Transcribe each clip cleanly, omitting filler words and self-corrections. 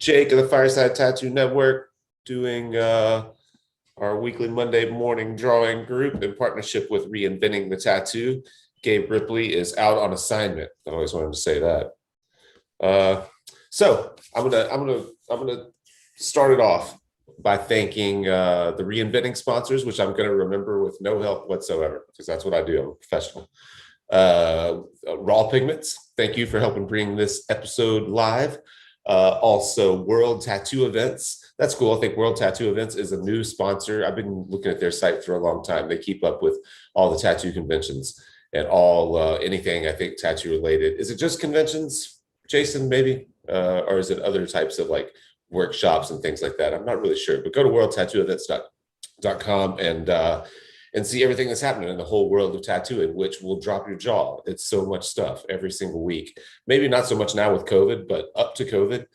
Jake of the Fireside Tattoo Network doing our weekly Monday morning drawing group in partnership with Reinventing the Tattoo. Gabe Ripley is out on assignment. I always wanted to say that. So I'm gonna start it off by thanking the Reinventing sponsors, which I'm gonna remember with no help whatsoever, because that's what I do. I'm a professional. Raw Pigments, thank you for helping bring this episode live. Also, World Tattoo Events. That's cool. I think World Tattoo Events is a new sponsor. I've been looking at their site for a long time. They keep up with all the tattoo conventions and all anything I think tattoo related. Is it just conventions, Jason, maybe? Or is it other types of like workshops and things like that? I'm not really sure, but go to worldtattooevents.com and see everything that's happening in the whole world of tattooing, which will drop your jaw. It's so much stuff every single week. Maybe not so much now with COVID, but up to COVID,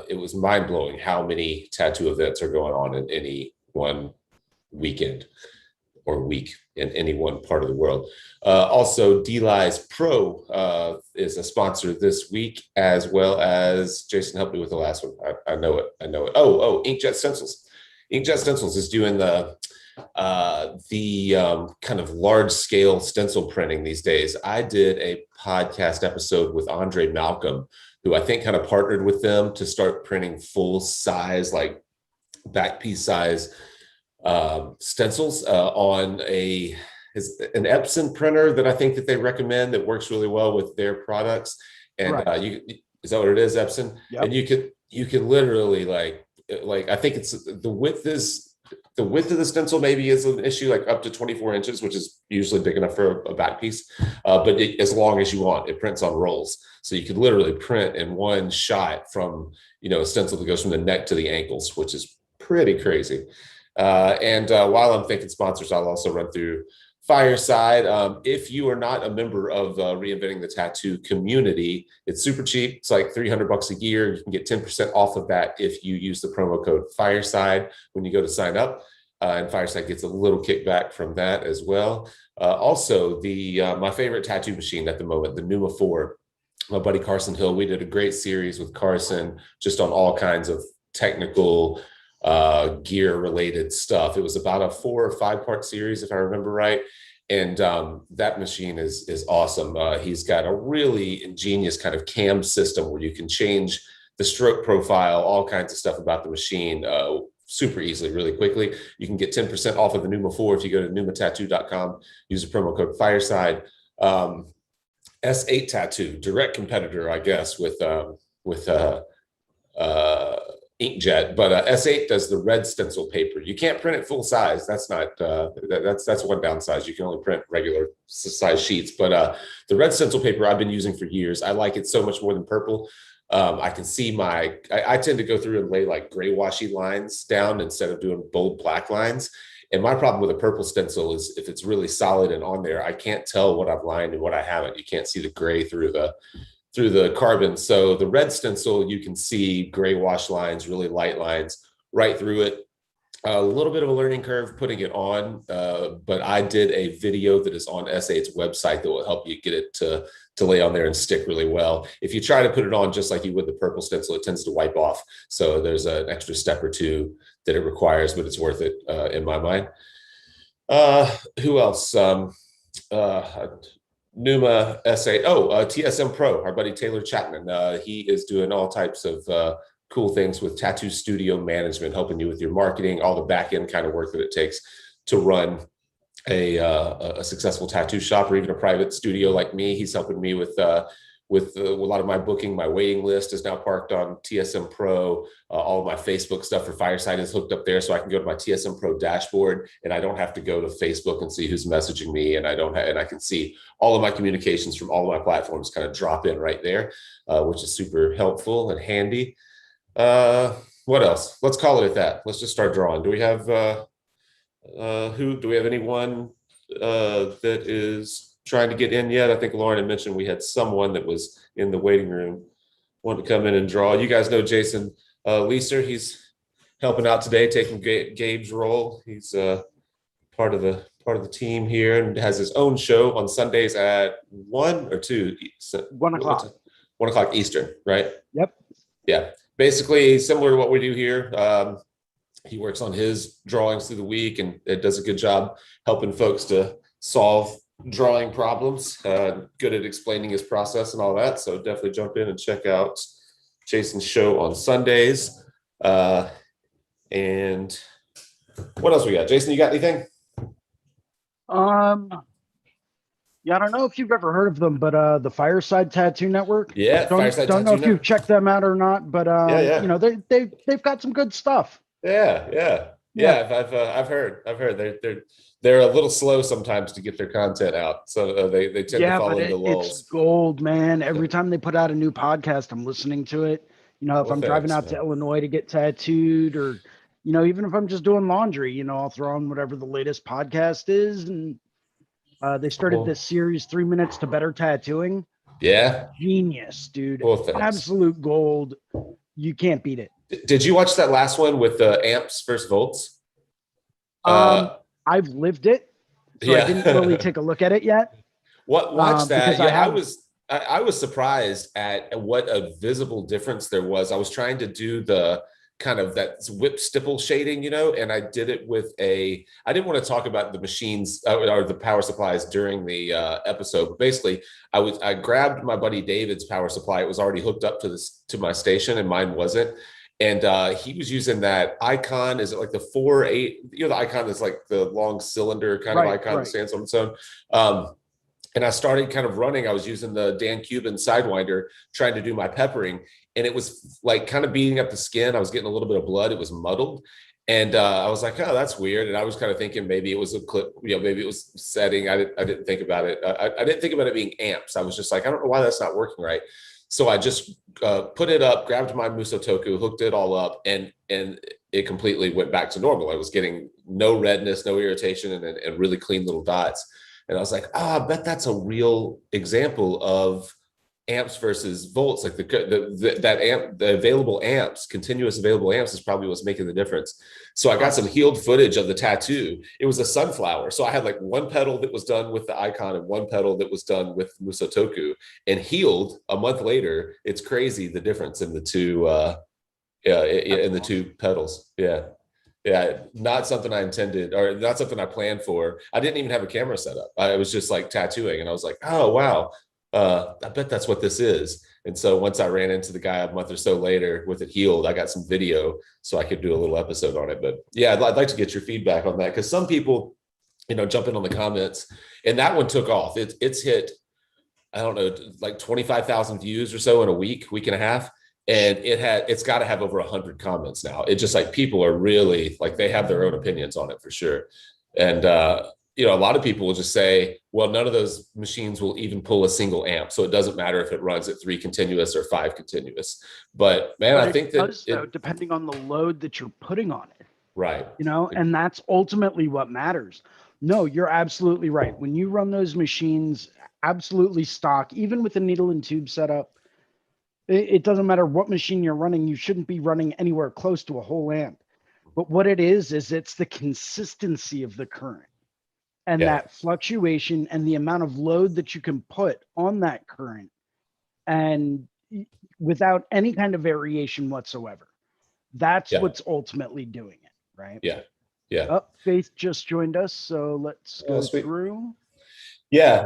it was mind-blowing how many tattoo events are going on in any one weekend or week in any one part of the world. Also, DLize Pro is a sponsor this week, as well as, Jason, help me with the last one. I know it. Oh, Inkjet Stencils. Inkjet Stencils is doing the kind of large scale stencil printing these days. I did a podcast episode with Andre Malcolm, who I think kind of partnered with them to start printing full size, like back piece size stencils on an Epson printer that I think that they recommend that works really well with their products. And right. Is that what it is, Epson? Yep. And you can literally like I think it's the width of the stencil maybe is an issue, like up to 24 inches, which is usually big enough for a back piece. But as long as you want, it prints on rolls. So you could literally print in one shot from, a stencil that goes from the neck to the ankles, which is pretty crazy. And while I'm thinking sponsors, I'll also run through Fireside. If you are not a member of Reinventing the Tattoo community, it's super cheap. It's like $300 a year. You can get 10% off of that if you use the promo code Fireside when you go to sign up. And Fireside gets a little kickback from that as well. Also, my favorite tattoo machine at the moment, the Numa 4, my buddy Carson Hill. We did a great series with Carson just on all kinds of technical gear related stuff. It was about a 4 or 5 part series, if I remember right. And that machine is awesome. He's got a really ingenious kind of cam system where you can change the stroke profile, all kinds of stuff about the machine super easily, really quickly. You can get 10% off of the Numa 4 if you go to numatattoo.com, use the promo code Fireside. S8 Tattoo, direct competitor, I guess, with inkjet, but S8 does the red stencil paper. You can't print it full size. That's not that's one downside. You can only print regular size sheets. But the red stencil paper I've been using for years. I like it so much more than purple. I can see I tend to go through and lay like gray washy lines down instead of doing bold black lines. And my problem with a purple stencil is if it's really solid and on there, I can't tell what I've lined and what I haven't. You can't see the gray through the carbon. So the red stencil, you can see gray wash lines, really light lines right through it. A little bit of a learning curve putting it on, but I did a video that is on S8's website that will help you get it to lay on there and stick really well. If you try to put it on just like you would the purple stencil, it tends to wipe off. So there's an extra step or two that it requires, but it's worth it in my mind. Who else? Numa S8. TSM Pro, our buddy Taylor Chapman. He is doing all types of cool things with tattoo studio management, helping you with your marketing, all the back end kind of work that it takes to run a successful tattoo shop or even a private studio like me. He's helping me with a lot of my booking. My waiting list is now parked on TSM Pro. All of my Facebook stuff for Fireside is hooked up there, so I can go to my TSM Pro dashboard and I don't have to go to Facebook and see who's messaging me, and I can see all of my communications from all of my platforms kind of drop in right there, which is super helpful and handy. What else? Let's call it at that. Let's just start drawing. Do we have anyone that is trying to get in yet? I think Lauren had mentioned we had someone that was in the waiting room wanted to come in and draw. You guys know Jason Leeser. He's helping out today, taking Gabe's role. He's part of the team here and has his own show on Sundays at 1 or 2. 1 o'clock. 1 o'clock Eastern, right? Yep. Yeah. basically similar to what we do here. He works on his drawings through the week, and it does a good job helping folks to solve drawing problems. Good at explaining his process and all that. So definitely jump in and check out Jason's show on Sundays. And what else we got? Jason, you got anything? Yeah, I don't know if you've ever heard of them, but the Fireside Tattoo Network. Yeah, Fireside don't know if you've checked them out or not, but you know, they've got some good stuff. Yeah. I've heard they're a little slow sometimes to get their content out, so they tend to fall into lulls. It's gold, man. Every time they put out a new podcast, I'm listening to it. You know, if I'm driving out to Illinois to get tattooed, or you know, even if I'm just doing laundry, you know, I'll throw on whatever the latest podcast is. And they started this series, 3 Minutes to Better Tattooing. Yeah, genius, dude. Absolute gold. You can't beat it. Did you watch that last one with the amps versus volts? I've lived it, so I didn't really take a look at it yet. Watch that. Yeah, I was surprised at what a visible difference there was. I was trying to do the kind of that whip stipple shading, you know, and I did it with I didn't want to talk about the machines or the power supplies during the episode, but basically I grabbed my buddy David's power supply. It was already hooked up to my station, and mine wasn't. And he was using that Icon. Is it like the 4-8? You know, the Icon that's like the long cylinder kind of Icon that stands on its own. And I started kind of running. I was using the Dan Cuban Sidewinder, trying to do my peppering. And it was like kind of beating up the skin. I was getting a little bit of blood. It was muddled. And I was like, oh, that's weird. And I was kind of thinking maybe it was a clip, you know, maybe it was setting. I didn't think about it. I didn't think about it being amps. I was just like, I don't know why that's not working right. So I just put it up, grabbed my Musotoku, hooked it all up, and it completely went back to normal. I was getting no redness, no irritation, and really clean little dots. And I was like, I bet that's a real example of amps versus volts. Like the available amps, continuous available amps is probably what's making the difference. So I got some healed footage of the tattoo. It was a sunflower. So I had like one petal that was done with the Icon and one petal that was done with Musotoku, and healed a month later. It's crazy the difference in the two in the two petals. Yeah, not something I intended, or not something I planned for. I didn't even have a camera set up. I was just like tattooing, and I was like, oh wow, I bet that's what this is. And so once I ran into the guy a month or so later with it healed, I got some video so I could do a little episode on it. But yeah, I'd like to get your feedback on that, because some people, you know, jump in on the comments, and that one took off. It's hit, I don't know, like 25,000 views or so in a week and a half. And it's got to have over 100 comments now. It's just like people are really like, they have their own opinions on it for sure. And, you know, a lot of people will just say, well, none of those machines will even pull a single amp. So it doesn't matter if it runs at 3 continuous or 5 continuous. But man, I think that depending on the load that you're putting on it. Right. You know, and that's ultimately what matters. No, you're absolutely right. When you run those machines absolutely stock, even with a needle and tube setup, it doesn't matter what machine you're running. You shouldn't be running anywhere close to a whole amp. But what it is it's the consistency of the current and that fluctuation and the amount of load that you can put on that current, and without any kind of variation whatsoever. That's what's ultimately doing it, right? Yeah. Oh, Faith just joined us, so let's go through. Yeah.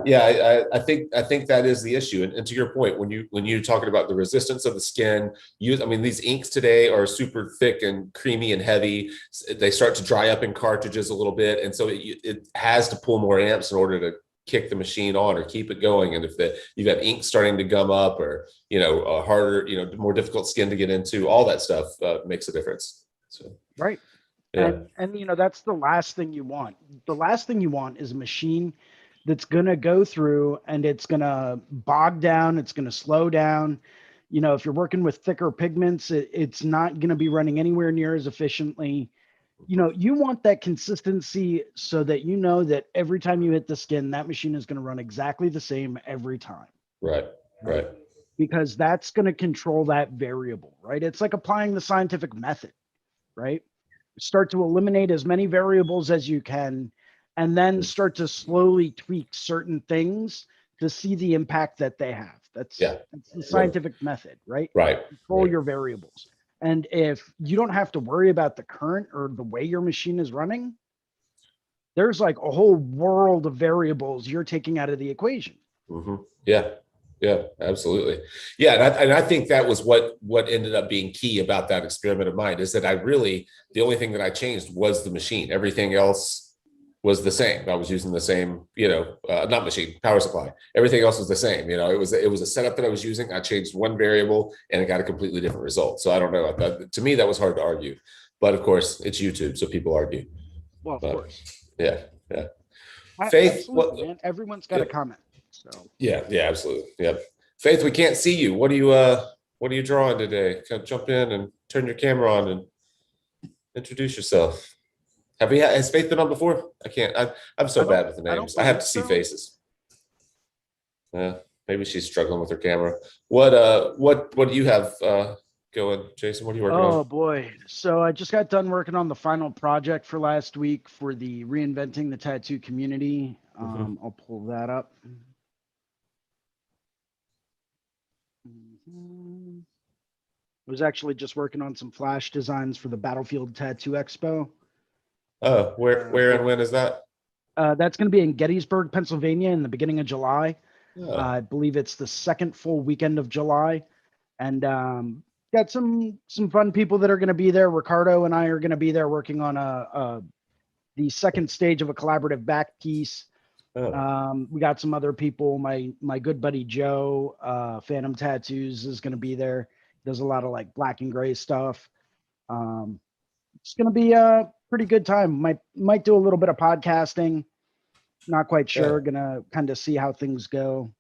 I think that is the issue. And to your point, when you're talking about the resistance of the skin, these inks today are super thick and creamy and heavy. They start to dry up in cartridges a little bit, and so it has to pull more amps in order to kick the machine on or keep it going. And if you've got ink starting to gum up, or a harder, more difficult skin to get into, all that stuff makes a difference. So right. Yeah. And that's the last thing you want. The last thing you want is a machine that's going to go through and it's going to bog down. It's going to slow down. If you're working with thicker pigments, it's not going to be running anywhere near as efficiently. You want that consistency so that that every time you hit the skin, that machine is going to run exactly the same every time. Right. Because that's going to control that variable, right? It's like applying the scientific method, right? Start to eliminate as many variables as you can, and then start to slowly tweak certain things to see the impact that they have. That's the scientific method, right? Right. Control your variables. And if you don't have to worry about the current or the way your machine is running, there's like a whole world of variables you're taking out of the equation. Yeah. Yeah, absolutely. Yeah, and I think that was what ended up being key about that experiment of mine, is that the only thing that I changed was the machine. Everything else was the same. I was using the same, not machine, power supply. Everything else was the same. It was a setup that I was using. I changed one variable and it got a completely different result. So I don't know. To me, that was hard to argue. But of course, it's YouTube, so people argue. Well, of course. Yeah, yeah. Faith, absolutely, man. Everyone's got a comment. So yeah, absolutely. Yeah. Faith, we can't see you. What are you drawing today? Come jump in and turn your camera on and introduce yourself. Has Faith been on before? I'm so bad with the names. I have to see faces. Yeah, maybe she's struggling with her camera. What do you have going, Jason? What are you working on? Oh boy. So I just got done working on the final project for last week for the Reinventing the Tattoo Community. I'll pull that up. I was actually just working on some flash designs for the Battlefield Tattoo Expo. Oh, where and when is that? That's going to be in Gettysburg, Pennsylvania in the beginning of July. Oh. I believe it's the second full weekend of July. And got some fun people that are going to be there. Ricardo and I are going to be there working on the second stage of a collaborative back piece. Oh. We got some other people. My good buddy Joe, Phantom Tattoos, is going to be there. Does a lot of like black and gray stuff. It's going to be a pretty good time. Might do a little bit of podcasting. Not quite sure. Yeah. Gonna kind of see how things go.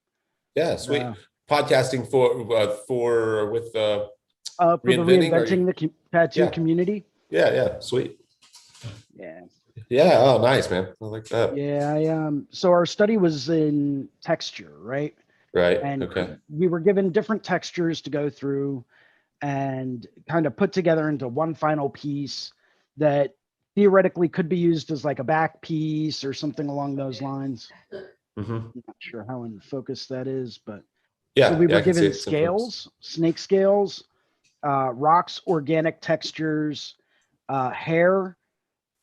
Yeah, sweet. Podcasting for the Reinventing the tattoo community. Yeah, sweet. Yeah. Yeah. Oh, nice, man. I like that. Yeah. So our study was in texture, right? Right. And okay. We were given different textures to go through and kind of put together into one final piece that theoretically could be used as like a back piece or something along those lines. I'm not sure how in focus that is, but yeah. So we were given scales, snake scales, rocks, organic textures, hair,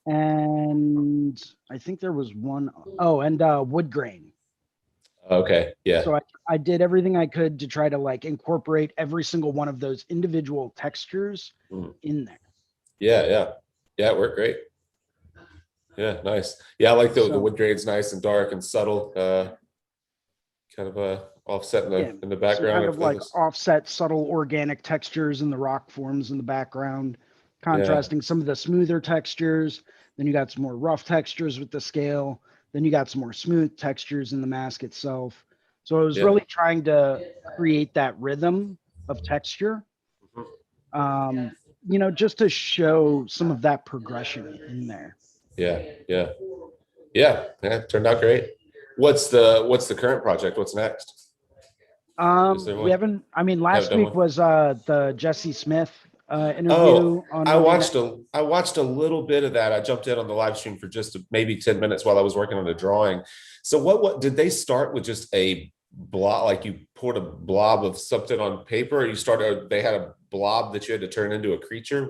and I think there was one. Oh, and wood grain. Okay. Yeah. So I did everything I could to try to like incorporate every single one of those individual textures in there. Yeah. It worked great. Yeah, nice. Yeah, I like the wood grain's nice and dark and subtle, kind of offset in the background. So kind of like offset, subtle, organic textures in the rock forms in the background, contrasting some of the smoother textures. Then you got some more rough textures with the scale. Then you got some more smooth textures in the mask itself. So I was really trying to create that rhythm of texture, just to show some of that progression in there. Yeah. It turned out great. What's the current project? What's next? We haven't. I mean, last week was the Jesse Smith interview. I watched a little bit of that. I jumped in on the live stream for just maybe 10 minutes while I was working on a drawing. So what did they start with? Just a blob, like you poured a blob of something on paper, or they had a blob that you had to turn into a creature?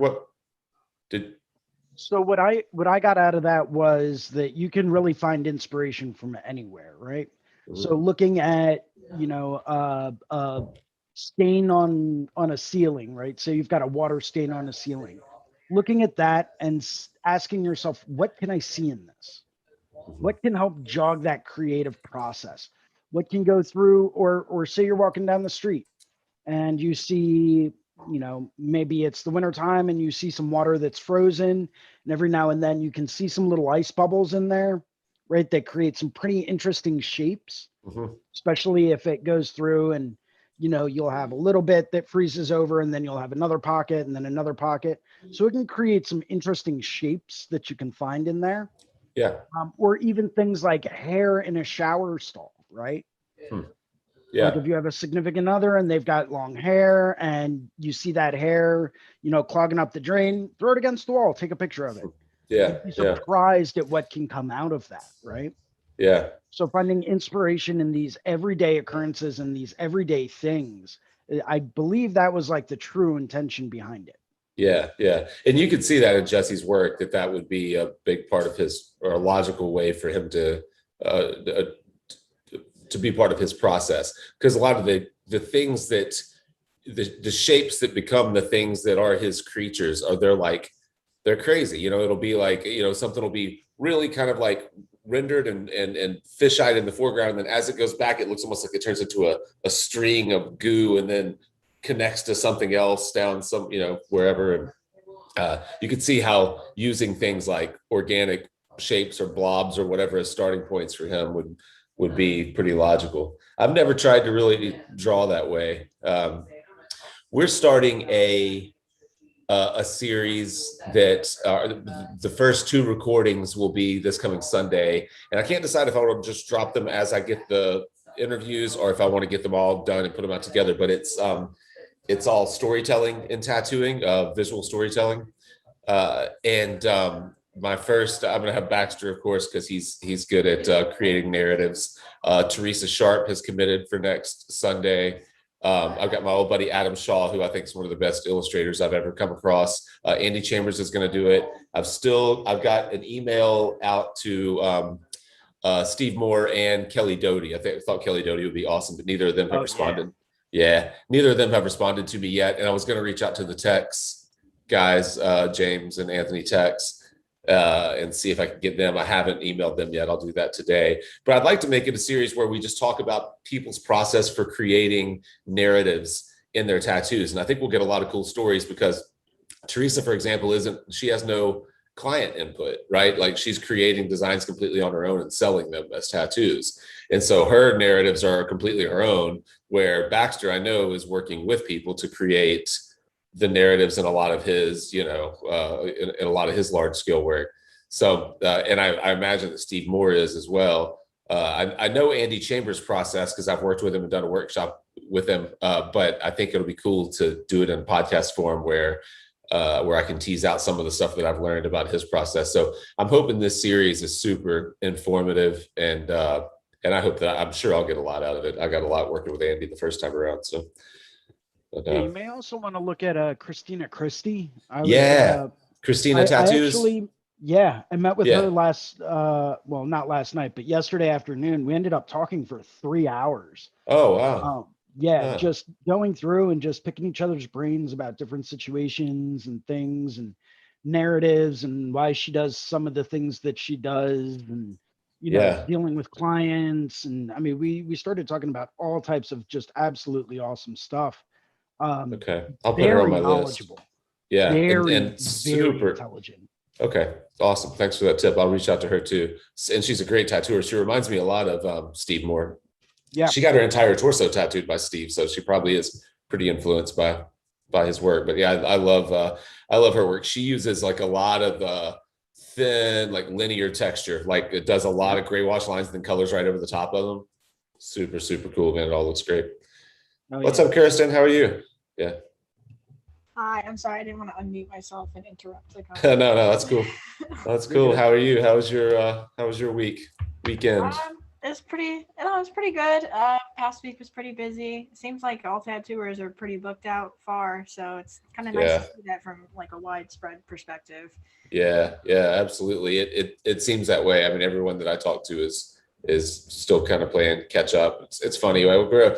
So what I got out of that was that you can really find inspiration from anywhere, right? So looking at, a stain on a ceiling, right? So you've got a water stain on a ceiling. Looking at that and asking yourself, what can I see in this? What can help jog that creative process? What can go through, or say you're walking down the street and you see, maybe it's the winter time and you see some water that's frozen, and every now and then you can see some little ice bubbles in there, right? That create some pretty interesting shapes, especially if it goes through and, you'll have a little bit that freezes over and then you'll have another pocket and then another pocket. So it can create some interesting shapes that you can find in there. Yeah. Or even things like hair in a shower stall, right? Yeah. Like if you have a significant other and they've got long hair and you see that hair, clogging up the drain, throw it against the wall, take a picture of it. Yeah. You'd be surprised at what can come out of that, right? Yeah. So finding inspiration in these everyday occurrences and these everyday things, I believe that was like the true intention behind it. Yeah, yeah. And you could see that in Jesse's work, that would be a big part of his, or a logical way for him uh, to be part of his process. Because a lot of the things that the shapes that become the things that are his creatures are, they're crazy. It'll be like, something will be really kind of like rendered and fisheye in the foreground. And then as it goes back, it looks almost like it turns into a string of goo and then connects to something else down some, wherever. And you can see how using things like organic shapes or blobs or whatever as starting points for him would be pretty logical. I've never tried to really draw that way. We're starting a series that the first two recordings will be this coming Sunday, and I can't decide if I want to just drop them as I get the interviews or if I want to get them all done and put them out together. But it's all storytelling and tattooing, visual storytelling. And my first, I'm going to have Baxter, of course, because he's good at creating narratives. Teresa Sharp has committed for next Sunday. I've got my old buddy Adam Shaw, who I think is one of the best illustrators I've ever come across. Andy Chambers is going to do it. I've got an email out to Steve Moore and Kelly Doty. I thought Kelly Doty would be awesome, but neither of them have responded. Yeah, neither of them have responded to me yet. And I was going to reach out to the Tex guys, James and Anthony Tex, and see if I can get them. I haven't emailed them yet. I'll do that today. But I'd like to make it a series where we just talk about people's process for creating narratives in their tattoos. And I think we'll get a lot of cool stories because Teresa, for example, she has no client input, right? Like she's creating designs completely on her own and selling them as tattoos. And so her narratives are completely her own, where Baxter, I know, is working with people to create the narratives in a lot of his, in a lot of his large scale work. So, and I imagine that Steve Moore is as well. I know Andy Chambers' process because I've worked with him and done a workshop with him, but I think it'll be cool to do it in podcast form where I can tease out some of the stuff that I've learned about his process. So I'm hoping this series is super informative, and I hope that I'm sure I'll get a lot out of it. I got a lot working with Andy the first time around. So, but, you may also want to look at Christina Christie. Christina Tattoos. I met with her last, well, not last night, but yesterday afternoon. We ended up talking for 3 hours. Oh, wow. Just going through and just picking each other's brains about different situations and things and narratives and why she does some of the things that she does and, dealing with clients. And I mean, we started talking about all types of just absolutely awesome stuff. Okay. I'll put her on my knowledgeable. list. Yeah. Very super intelligent. Okay. Awesome. Thanks for that tip. I'll reach out to her too. And she's a great tattooer. She reminds me a lot of Steve Moore. Yeah. She got her entire torso tattooed by Steve. So she probably is pretty influenced by his work. But yeah, I love her work. She uses like a lot of thin, like linear texture. Like it does a lot of gray wash lines and then colors right over the top of them. Super, super cool, man. It all looks great. What's up, Kirsten? How are you? Yeah. Hi, I'm sorry. I didn't want to unmute myself and interrupt the conversation. No, that's cool. That's cool. How are you? How was your weekend? It's pretty good. Past week was pretty busy. It seems like all tattooers are pretty booked out far, so it's kind of nice to see that from like a widespread perspective. Yeah, absolutely. It seems that way. I mean, everyone that I talk to is still kind of playing catch up. It's funny. We're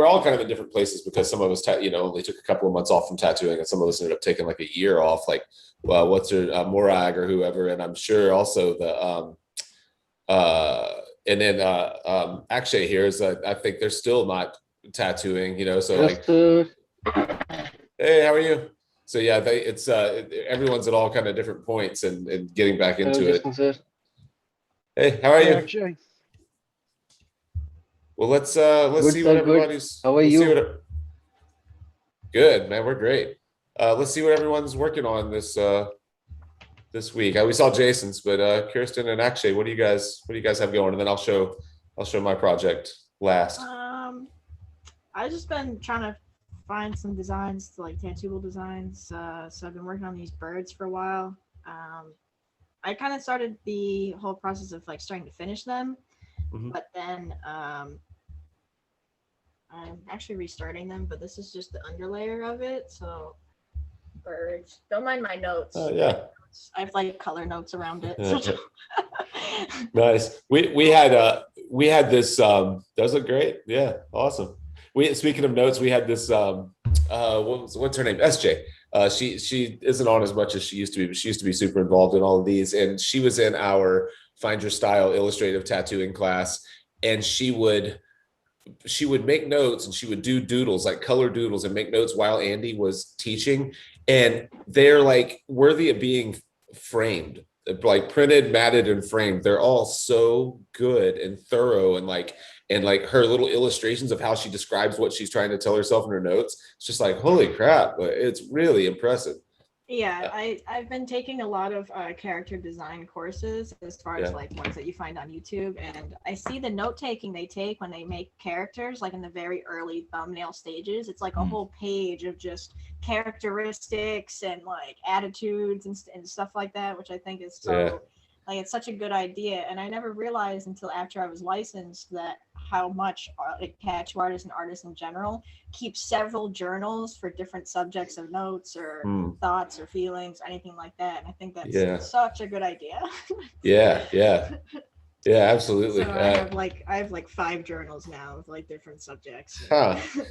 all kind of in different places because some of us, only took a couple of months off from tattooing, and some of us ended up taking like a year off. Like, well, what's her Morag or whoever, and I'm sure also the and then Akshay here is I think they're still not tattooing. So like, hey, how are you? So yeah, it's everyone's at all kind of different points and getting back into it. Hey, how are you? Actually. Well, let's see what everybody's. How are you? Good, man. We're great. Let's see what everyone's working on this week. We saw Jason's, but Kirsten and Akshay, what do you guys have going? And then I'll show my project last. I've just been trying to find some designs, like tattooable designs. So I've been working on these birds for a while. I kind of started the whole process of like starting to finish them, but then I'm actually restarting them, but this is just the underlayer of it. So birds. Don't mind my notes. Oh yeah. I have like color notes around it. Nice. We had this those look great. Yeah, awesome. Speaking of notes, we had this what's her name? SJ. She isn't on as much as she used to be, but she used to be super involved in all of these. And she was in our Find Your Style illustrative tattooing class, and she would make notes and she would do doodles, like color doodles, and make notes while Andy was teaching. And they're like worthy of being framed, like printed, matted, and framed. They're all so good and thorough, and like her little illustrations of how she describes what she's trying to tell herself in her notes. It's just like, holy crap, it's really impressive. Yeah, I've been taking a lot of character design courses as far as like ones that you find on YouTube, and I see the note taking they take when they make characters, like in the very early thumbnail stages. It's like a whole page of just characteristics and like attitudes and stuff like that, which I think is so like, it's such a good idea. And I never realized until after I was licensed that how much like tattoo artists and artists in general keep several journals for different subjects of notes or thoughts or feelings, anything like that. And I think that's such a good idea. Yeah, absolutely. So I have like 5 journals now with like different subjects.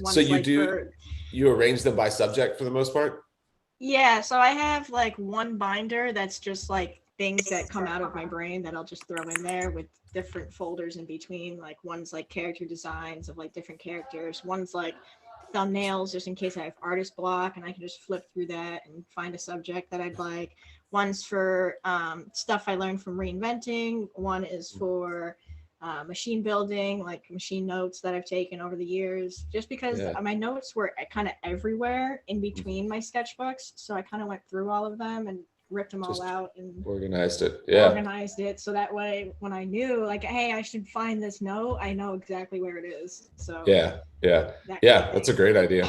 So you arrange them by subject for the most part? Yeah, so I have like one binder that's just like things that come out of my brain that I'll just throw in there with different folders in between. Like one's like character designs of like different characters. One's like thumbnails, just in case I have artist block and I can just flip through that and find a subject that I'd like. One's for stuff I learned from Reinventing. One is for machine building, like machine notes that I've taken over the years, just because my notes were kind of everywhere in between my sketchbooks. So I kind of went through all of them and ripped them all out and organized it. So that way when I knew like, hey, I should find this note, I know exactly where it is. So that's a great idea.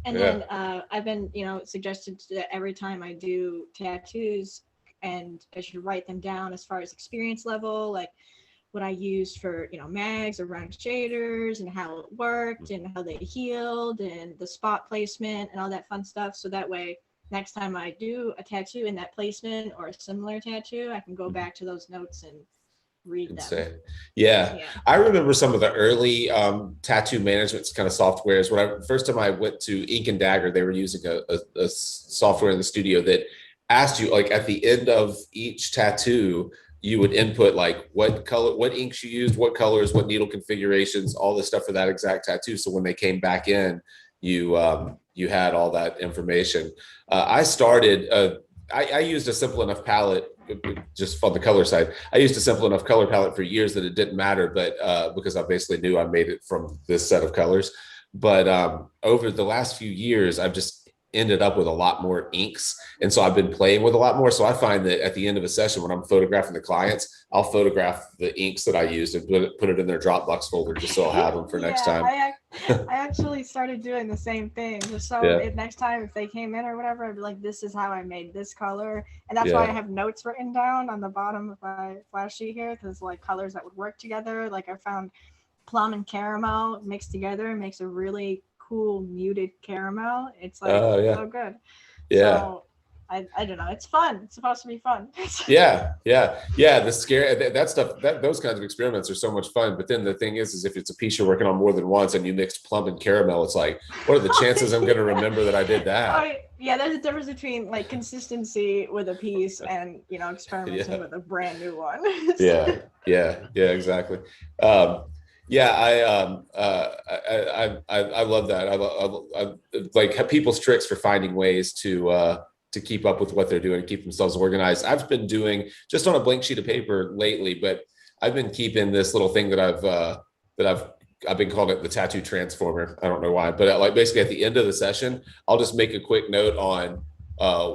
And then I've been suggested that every time I do tattoos, and I should write them down as far as experience level, like what I used for mags or round shaders and how it worked and how they healed and the spot placement and all that fun stuff. So that way next time I do a tattoo in that placement or a similar tattoo, I can go back to those notes and read them. Yeah. I remember some of the early tattoo management kind of softwares. When first time I went to Ink and Dagger, they were using a software in the studio that asked you, like at the end of each tattoo, you would input like what color, what inks you used, what colors, what needle configurations, all this stuff for that exact tattoo. So when they came back in, you had all that information. I started, I used a simple enough palette, just on the color side. I used a simple enough color palette for years that it didn't matter, but because I basically knew I made it from this set of colors. But over the last few years, I've just ended up with a lot more inks. And so I've been playing with a lot more. So I find that at the end of a session, when I'm photographing the clients, I'll photograph the inks that I used and put it in their Dropbox folder just so I'll have them for next time. I actually started doing the same thing. Just so next time if they came in or whatever, I'd be like, this is how I made this color. And that's why I have notes written down on the bottom of my flash sheet here, because like colors that would work together. Like I found plum and caramel mixed together makes a really cool muted caramel. It's like so good. So I don't know. It's fun. It's supposed to be fun. The scare, that stuff, those kinds of experiments are so much fun. But then the thing is if it's a piece you're working on more than once and you mixed plum and caramel, it's like, what are the chances I'm going to remember that I did that? There's a difference between like consistency with a piece and experimenting with a brand new one. Exactly. I love that. I like people's tricks for finding ways to keep up with what they're doing, keep themselves organized. I've been doing just on a blank sheet of paper lately, but I've been keeping this little thing that I've been calling it the tattoo transformer. I don't know why, but like basically at the end of the session, I'll just make a quick note on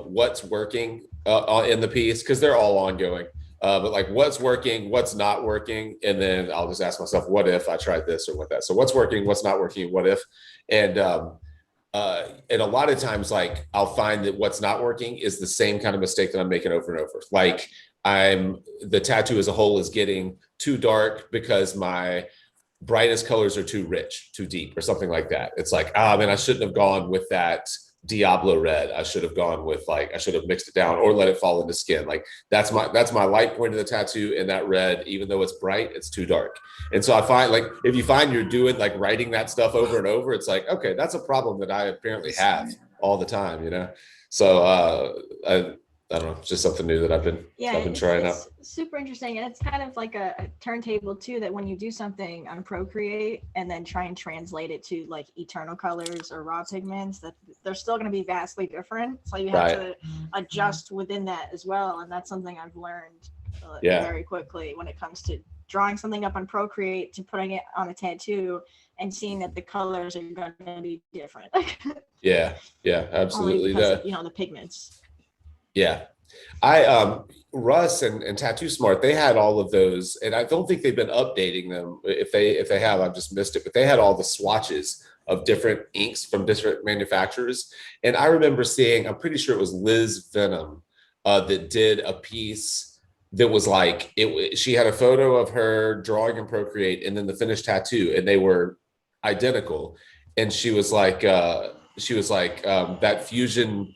what's working in the piece, because they're all ongoing. But like what's working, what's not working, and then I'll just ask myself, what if I tried this or what that? So what's working, what's not working, what if? And a lot of times, like I'll find that what's not working is the same kind of mistake that I'm making over and over. Like the tattoo as a whole is getting too dark because my brightest colors are too rich, too deep, or something like that. It's like, man, I shouldn't have gone with that Diablo red. I should have gone with I should have mixed it down or let it fall into skin. Like that's my light point of the tattoo. And that red, even though it's bright, it's too dark. And so I find if you find you're doing writing that stuff over and over, it's like, okay, that's a problem that I apparently have all the time, So I don't know, it's just something new that I've been trying out. Super interesting. And it's kind of like a turntable too, that when you do something on Procreate and then try and translate it to eternal colors or raw pigments, that they're still going to be vastly different. So you have to adjust within that as well. And that's something I've learned very quickly when it comes to drawing something up on Procreate to putting it on a tattoo and seeing that the colors are going to be different. Yeah, absolutely. The pigments. Yeah. Russ and Tattoo Smart, they had all of those, and I don't think they've been updating them. If they have, I've just missed it, but they had all the swatches of different inks from different manufacturers. And I remember seeing, I'm pretty sure it was Liz Venom that did a piece that was she had a photo of her drawing in Procreate and then the finished tattoo, and they were identical. And she was that fusion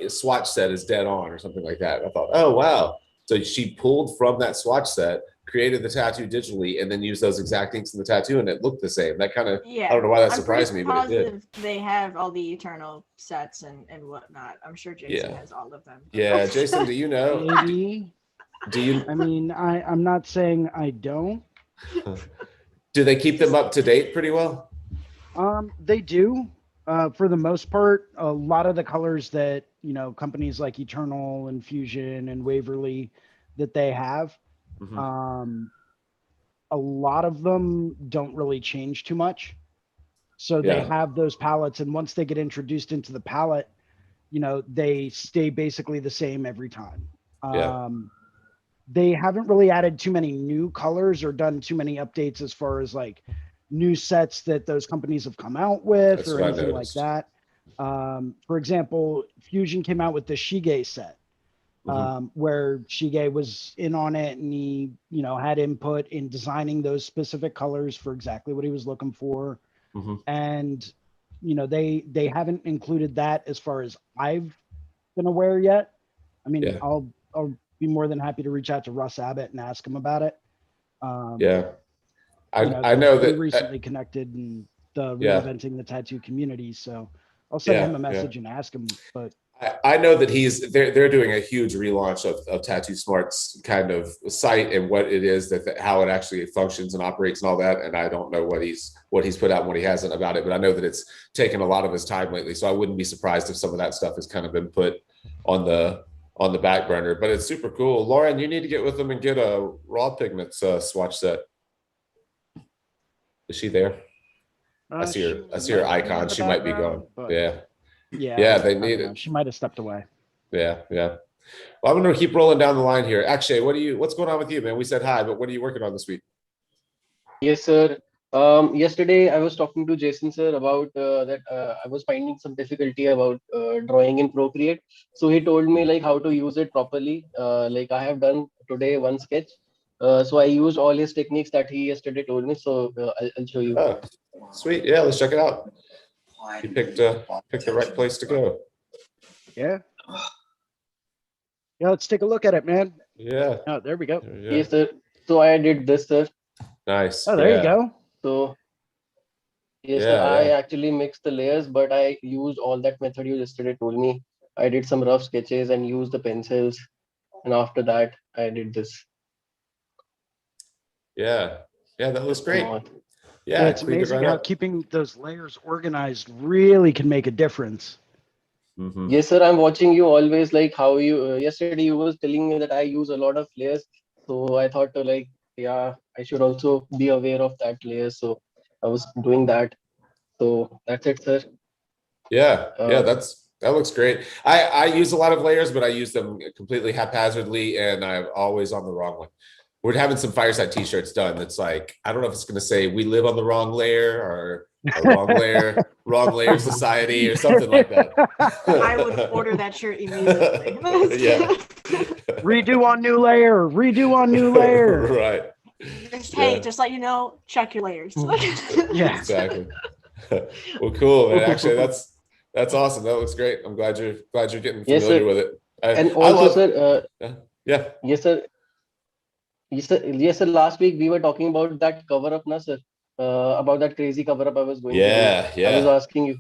swatch set is dead on or something like that. I thought, oh, wow. So she pulled from that swatch set, created the tattoo digitally, and then used those exact inks in the tattoo, and it looked the same. That kind of, I don't know why that surprised me, but it did. They have all the eternal sets and whatnot. I'm sure Jason has all of them. Yeah, Jason, do you know? Maybe. Do you? I mean, I'm not saying I don't. Do they keep them up to date pretty well? They do. For the most part, a lot of the colors that, companies like Eternal and Fusion and Waverly that they have, a lot of them don't really change too much. So they have those palettes, and once they get introduced into the palette, they stay basically the same every time. They haven't really added too many new colors or done too many updates as far as new sets that those companies have come out with or anything like that. For example, Fusion came out with the Shige set, where Shige was in on it, and he, had input in designing those specific colors for exactly what he was looking for. And, they haven't included that as far as I've been aware yet. I mean, I'll be more than happy to reach out to Russ Abbott and ask him about it. I know that we recently connected in the Reinventing the Tattoo community, so I'll send him a message and ask him. But I know that they're doing a huge relaunch of Tattoo Smart's kind of site and what it is how it actually functions and operates and all that. And I don't know what he's put out and what he hasn't about it, but I know that it's taken a lot of his time lately. So I wouldn't be surprised if some of that stuff has kind of been put on the back burner. But it's super cool. Lauren, you need to get with them and get a raw pigments swatch set. Is she there? I see her icon. She might be gone. Yeah. They need it. She might have stepped away. Yeah. Well, I'm going to keep rolling down the line here. Akshay, what's going on with you, man? We said hi, but what are you working on this week? Yes, sir. Yesterday I was talking to Jason, sir, about that I was finding some difficulty about drawing in Procreate. So he told me how to use it properly. I have done today one sketch. So I used all his techniques that he yesterday told me. So I'll show you. Oh, sweet. Yeah, let's check it out. You picked the right place to go. Yeah, let's take a look at it, man. Yeah. Oh, there we go. Yes, sir. So I did this, sir. Nice. Oh, there you go. So yes, sir, I actually mixed the layers, but I used all that method you yesterday told me. I did some rough sketches and used the pencils, and after that I did this. Yeah, that looks great. Yeah, it's amazing how keeping those layers organized really can make a difference. Yes, sir. I'm watching you always, how you yesterday you was telling me that I use a lot of layers. So I thought I should also be aware of that layer. So I was doing that. So that's it, sir. Yeah, that looks great. I use a lot of layers, but I use them completely haphazardly, and I'm always on the wrong one. We're having some fireside t-shirts done. That's I don't know if it's going to say we live on the wrong layer or wrong layer society or something like that. I would order that shirt immediately. Redo on new layer. Right. Just let you know, check your layers. Yeah, exactly. Well, cool, man. Actually, That's awesome. That looks great. I'm glad you're getting Yes, familiar sir. with it. And I also, love. sir, Yeah. yes, sir. Yes, sir. Yes, sir. Last week we were talking about that cover up, na, sir. About that crazy cover up I was going to do. Yeah. I was Yeah. asking you.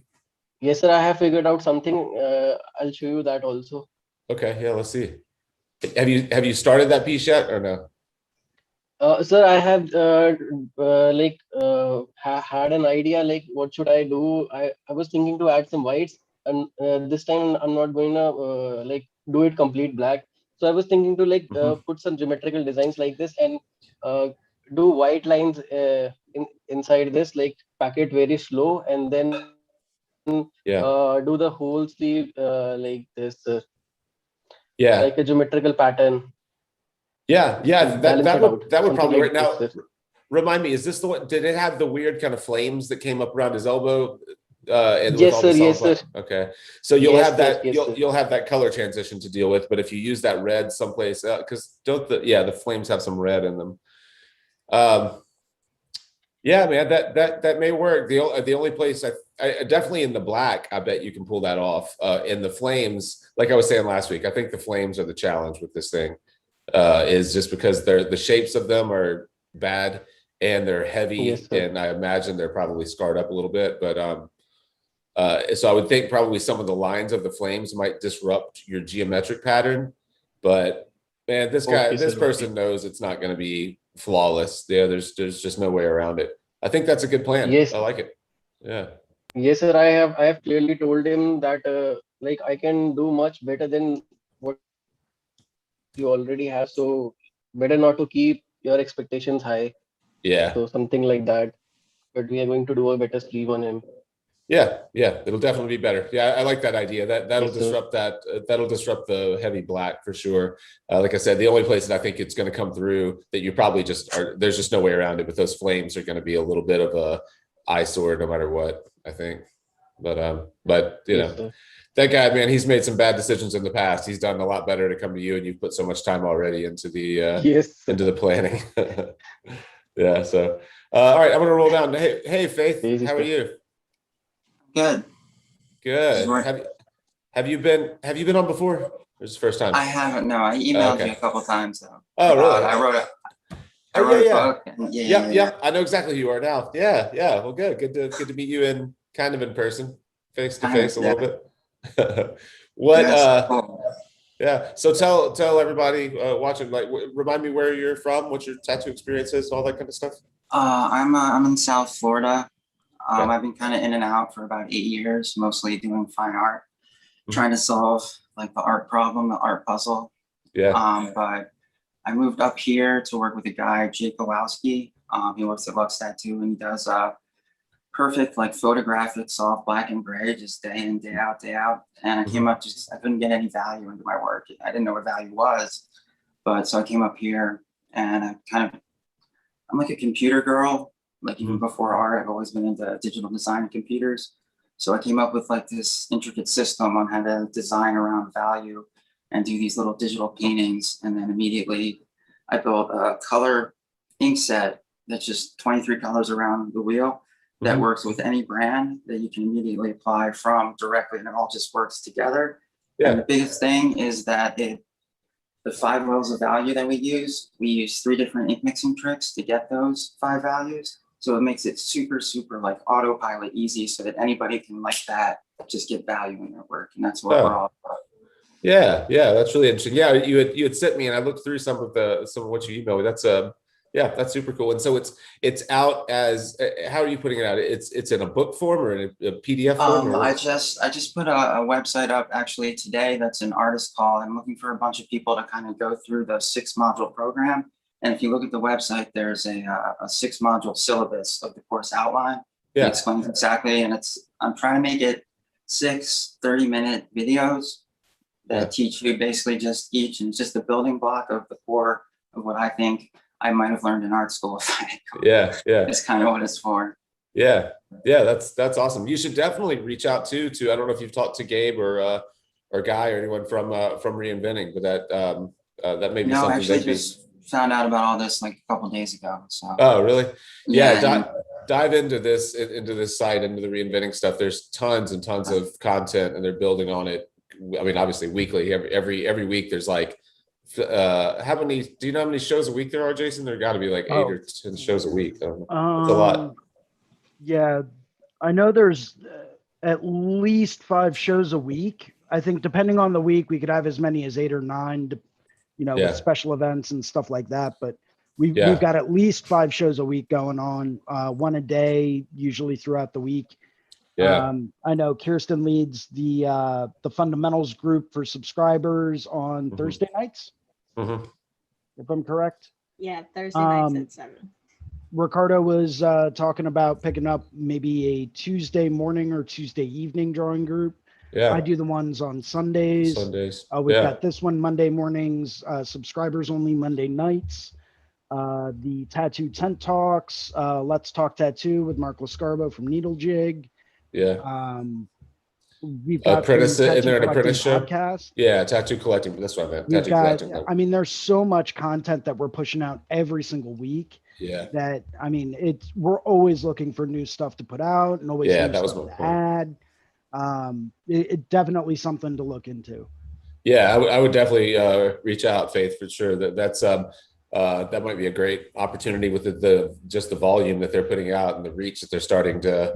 Yes, sir. I have figured out something. I'll show you that also. Okay. Yeah. Let's see. Have you started that piece yet or no? Sir, I have had an idea like what should I do? I was thinking to add some whites, and this time I'm not going to do it complete black. So I was thinking to Mhm. put some geometrical designs like this and uh, do white lines inside this, like pack it very slow, and then Yeah. do the whole sleeve like this, Yeah. like a geometrical pattern Yeah. to Yeah. That balance that it out, would that would something probably like work. this, Now, sir. remind me, is this the one? Did it have the weird kind of flames that came up around his elbow? And with Yes, all sir. the solid Yes, sir. black. Okay. So you'll Yes, have sir. that. Yes, You'll sir. you'll have that color transition to deal with. But if you use that red someplace, because don't the flames have some red in them. Um, Yeah, man, that may work. The only place I definitely in the black, I bet you can pull that off. In the flames, like I was saying last week, I think the flames are the challenge with this thing. Is just because the shapes of them are bad and they're Yes, heavy, sir. and I imagine they're probably scarred up a little bit. But so I would think probably some of the lines of the flames might disrupt your geometric pattern. But man, Okay, this sir. Okay. person knows it's not going to be flawless. Yeah, there's just no way around it. I think that's a good plan. Yes, I like it. Yeah. yes, sir. I have clearly told him that like I can do much better than what you already have. So better not to keep your expectations high. So something like Yeah. that. But we are going to do a better sleeve on him. Yeah. Yeah. It'll definitely be better. Yeah, I like that idea. That'll Yes, sir. disrupt that'll disrupt the heavy black for sure. Like I said, the only place that I think it's going to come through that you probably just are there's just no way around it, but those flames are going to be a little bit of a eyesore no matter what, I think. But Yes, sir. that guy, man, he's made some bad decisions in the past. He's done a lot better to come to you, and you've put so much time already Yes, sir. into the planning. Yeah. So, all right, I'm gonna roll down. Hey, Faith, Crazy how are stuff. you? Good. This is Good. work. Have you been on before? Or is this the first time? I haven't. No, I emailed you Okay. a couple times though. Oh, really? I wrote a. I Oh, wrote yeah, a yeah. book. And Yeah. I know exactly who you are now. Yeah. Yeah. Well, good. Good to meet you in kind of in person, face to face a Yeah. little bit. What? Yes, cool. Yeah. So tell everybody watching, like, remind me where you're from, what your tattoo experience is, all that kind of stuff. I'm in South Florida. Okay. I've been kind of in and out for about 8 years, mostly doing fine art, Mhm. trying to solve like the art problem, the art puzzle. Yeah. But I moved up here to work with a guy, Jake Meeks. He works at Lux Tattoo, and he does perfect like photographic soft black and gray, just day in, day out, day out. And I came up I couldn't get any value into my work. I didn't know what value was, but so I came up here and I'm like a computer girl. Like even before art, I've always been into digital design and computers. So I came up with like this intricate system on how to design around value and do these little digital paintings. And then immediately I built a color ink set that's just 23 colors around the wheel that Mhm. works with any brand that you can immediately apply from directly, and it all just works together. Yeah. And the biggest thing is that the 5 levels of value that we use 3 different ink mixing tricks to get those 5 values. So it makes it super, super like autopilot easy so that anybody can like that, just get value in their work. And that's what we're all about. Yeah, that's really interesting. Yeah, you had sent me, and I looked through some of what you emailed me. That's super cool. And so it's out as how are you putting it out? It's in a book form or in a PDF form? I just put a website up actually today. That's an artist call. I'm looking for a bunch of people to kind of go through the 6-module program. And if you look at the website, there's a 6-module syllabus of the course outline. It explains exactly, and I'm trying to make it 6 30-minute videos that teach you basically just each, and just the building block of the core of what I think I might have learned in art school. Yeah. It's kind of what it's for. Yeah. That's awesome. You should definitely reach out to I don't know if you've talked to Gabe or Guy or anyone from Reinventing, but that may be something actually just found out about all this like a couple days ago. So. Oh, really? Yeah. dive into this site, into the reinventing stuff. There's tons and tons of content, and they're building on it. I mean, obviously weekly. Every week there's like, how many? Do you know how many shows a week there are, Jason? There got to be like 8 or 10 shows a week. I don't know. It's a lot. Yeah, I know there's at least 5 shows a week. I think depending on the week, we could have as many as 8 or 9, with special events and stuff like that. But we've got at least 5 shows a week going on, one a day, usually throughout the week. Yeah. I know Kirsten leads the fundamentals group for subscribers on Thursday nights, if I'm correct. Yeah, Thursday nights at 7. Ricardo was talking about picking up maybe a Tuesday morning or Tuesday evening drawing group. Yeah. I do the ones on Sundays. We've got this one Monday mornings, subscribers only Monday nights. The Tattoo Tent Talks, Let's Talk Tattoo with Mark Lascarbo from Needle Jig. Yeah. We've got apprentice, the and they're an Tattoo apprentice show. Podcast. Yeah, tattoo collecting. That's what I meant. Tattoo collecting. I mean, there's so much content that we're pushing out every single week. Yeah. That, I mean, we're always looking for new stuff to put out and always new stuff to add. It definitely something to look into. Yeah, I would definitely reach out, Faith, for sure. That's that might be a great opportunity with just the volume that they're putting out and the reach that they're starting to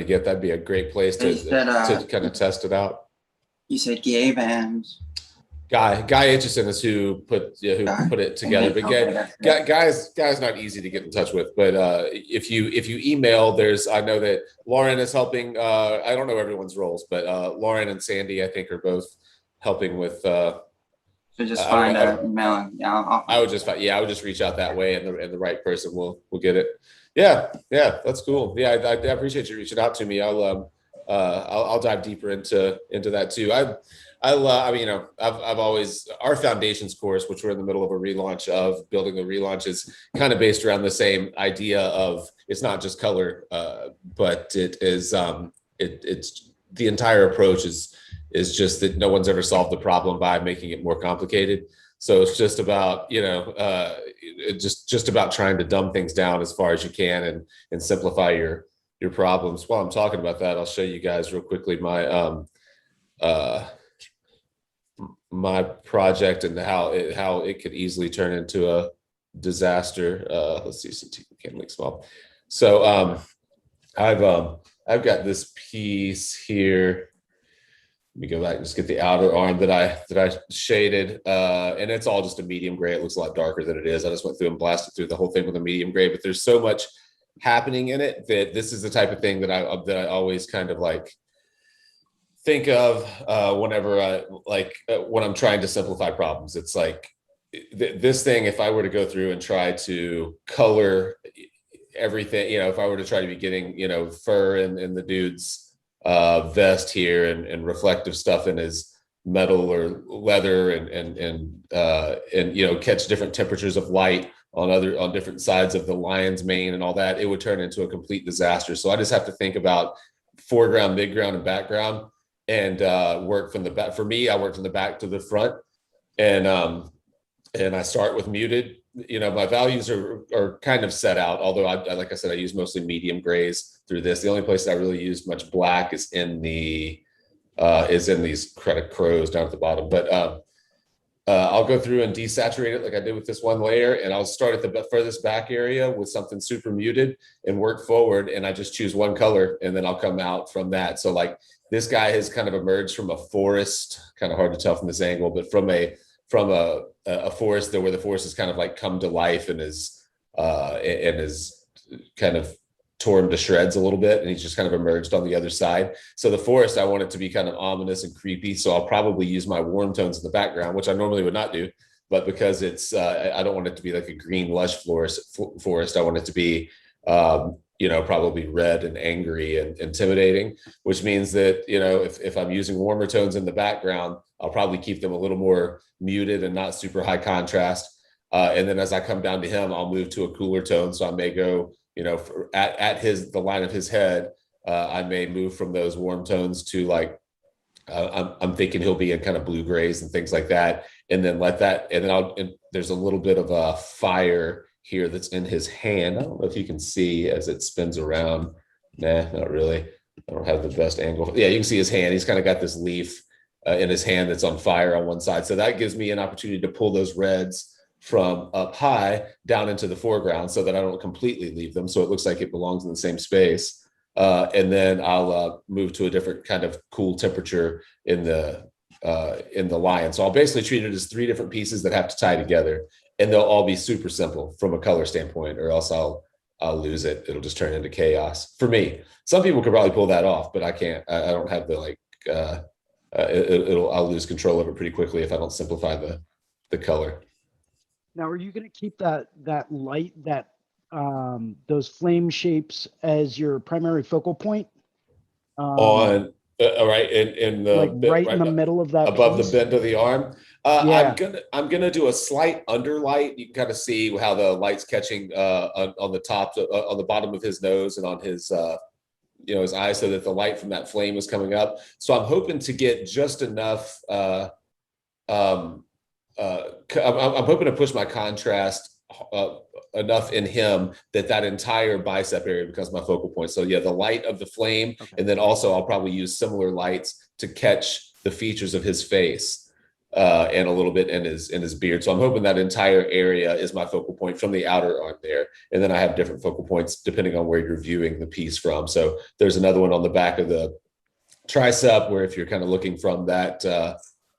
get. That'd be a great place to kind of test it out. You said Gabe and Guy Aitchison is who put it together. But Guy's not easy to get in touch with. But if you email, I know that Lauren is helping. I don't know everyone's roles, but Lauren and Sandy, I think, are both helping with. So just find an email. I would just reach out that way, and the right person will get it. Yeah, that's cool. Yeah, I appreciate you reaching out to me. I'll dive deeper into that too. I mean, I've always, our foundations course, which we're in the middle of a relaunch of, building the relaunch, is kind of based around the same idea of, it's not just color, but it is, it's the entire approach is just that no one's ever solved the problem by making it more complicated. So it's just about, just about trying to dumb things down as far as you can and simplify your problems. While I'm talking about that, I'll show you guys real quickly my project and how it could easily turn into a disaster. Let's see, some can link small. So I've got this piece here. Let me go back and just get the outer arm that I shaded, and it's all just a medium gray. It looks a lot darker than it is. I just went through and blasted through the whole thing with a medium gray, but there's so much happening in it that this is the type of thing that I always kind of like think of whenever when I'm trying to simplify problems. It's like this thing, if I were to go through and try to color everything, if I were to try to be getting, fur in the dude's vest here and reflective stuff in his metal or leather and catch different temperatures of light on different sides of the lion's mane and all that, it would turn into a complete disaster. So I just have to think about foreground, midground, and background, and work from the back. For me, I work from the back to the front, and I start with muted. My values are kind of set out, although like I said, I use mostly medium grays through this. The only place that I really use much black is in these credit crows down at the bottom. But I'll go through and desaturate it like I did with this one layer, and I'll start at the furthest back area with something super muted and work forward, and I just choose one color, and then I'll come out from that. So like this guy has kind of emerged from a forest, kind of hard to tell from this angle, but from a forest there where the forest has kind of like come to life and is kind of torn to shreds a little bit, and he's just kind of emerged on the other side. So the forest, I want it to be kind of ominous and creepy, so I'll probably use my warm tones in the background, which I normally would not do, but because it's I don't want it to be like a green lush forest, I want it to be probably red and angry and intimidating, which means that if I'm using warmer tones in the background, I'll probably keep them a little more muted and not super high contrast, and then as I come down to him, I'll move to a cooler tone. So I may go at the line of his head, I may move from those warm tones to like I'm thinking he'll be in kind of blue grays and things like that, and then there's a little bit of a fire here that's in his hand. I don't know if you can see as it spins around. Nah, not really. I don't have the best angle. Yeah, you can see his hand. He's kind of got this leaf in his hand that's on fire on one side. So that gives me an opportunity to pull those reds from up high down into the foreground so that I don't completely leave them. So it looks like it belongs in the same space. And then I'll move to a different kind of cool temperature in the lion. So I'll basically treat it as 3 different pieces that have to tie together, and they'll all be super simple from a color standpoint, or else I'll lose it. It'll just turn into chaos for me. Some people could probably pull that off, but I can't. I don't have the I'll lose control of it pretty quickly if I don't simplify the color. Now, are you going to keep that light, those flame shapes as your primary focal point? On all right, in the like bit, right in the middle of that above piece? the bend of the arm. Yeah. I'm gonna do a slight underlight. You can kind of see how the light's catching on the top, on the bottom of his nose and on his his eyes, so that the light from that flame is coming up. So I'm hoping to get just enough. I'm hoping to push my contrast enough in him that entire bicep area becomes my focal point. So yeah, the light of the flame, okay. And then also I'll probably use similar lights to catch the features of his face and a little bit in his beard. So I'm hoping that entire area is my focal point from the outer arm there. And then I have different focal points depending on where you're viewing the piece from. So there's another one on the back of the tricep where if you're kind of looking from that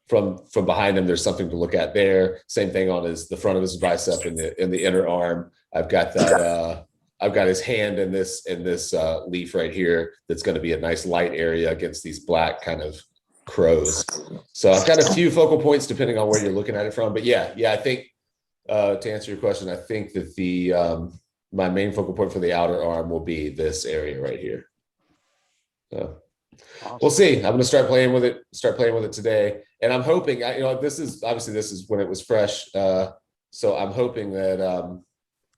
from behind him, there's something to look at there. Same thing on the front of his bicep in the inner arm. I've got that. I've got his hand in this leaf right here. That's going to be a nice light area against these black kind of crows. So I've got a few focal points depending on where you're looking at it from. But yeah, I think to answer your question, I think that my main focal point for the outer arm will be this area right here. So. Awesome. We'll see. I'm going to start playing with it today. And I'm hoping, this is when it was fresh. So I'm hoping that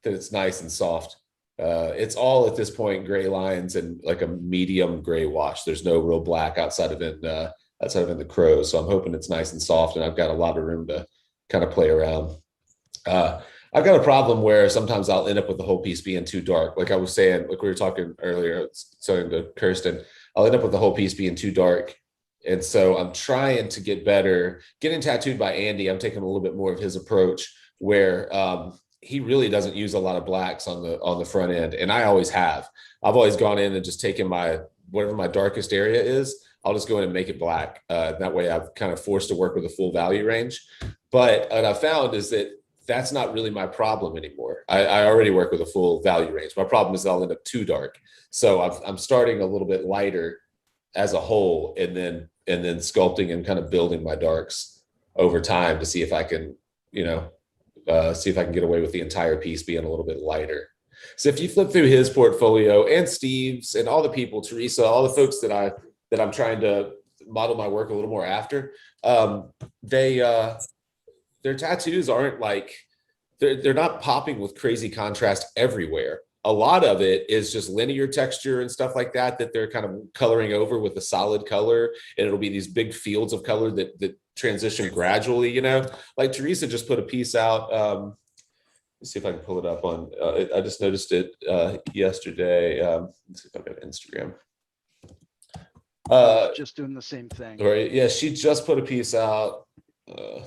it's nice and soft. It's all at this point gray lines and like a medium gray wash. There's no real black outside of in the crows. So I'm hoping it's nice and soft, and I've got a lot of room to kind of play around. I've got a problem where sometimes I'll end up with the whole piece being too dark. Like I was saying, like we were talking earlier, saying to Kirsten, I'll end up with the whole piece being too dark. And so I'm trying to get better. Getting tattooed by Andy, I'm taking a little bit more of his approach where he really doesn't use a lot of blacks on the front end. And I always have. I've always gone in and just taken whatever my darkest area is, I'll just go in and make it black. That way I've kind of forced to work with a full value range. But what I found is that that's not really my problem anymore. I already work with a full value range. My problem is that I'll end up too dark. So I'm starting a little bit lighter as a whole, and then sculpting and kind of building my darks over time to see if I can, get away with the entire piece being a little bit lighter. So if you flip through his portfolio and Steve's and all the people, Teresa, all the folks that I'm trying to model my work a little more after, their tattoos aren't like, they're not popping with crazy contrast everywhere. A lot of it is just linear texture and stuff like that they're kind of coloring over with a solid color, and it'll be these big fields of color that transition gradually, like Teresa just put a piece out. Let's see if I can pull it up on, I just noticed it yesterday. Let's see if I've got Instagram. Just doing the same thing. Right. Yeah. She just put a piece out. It's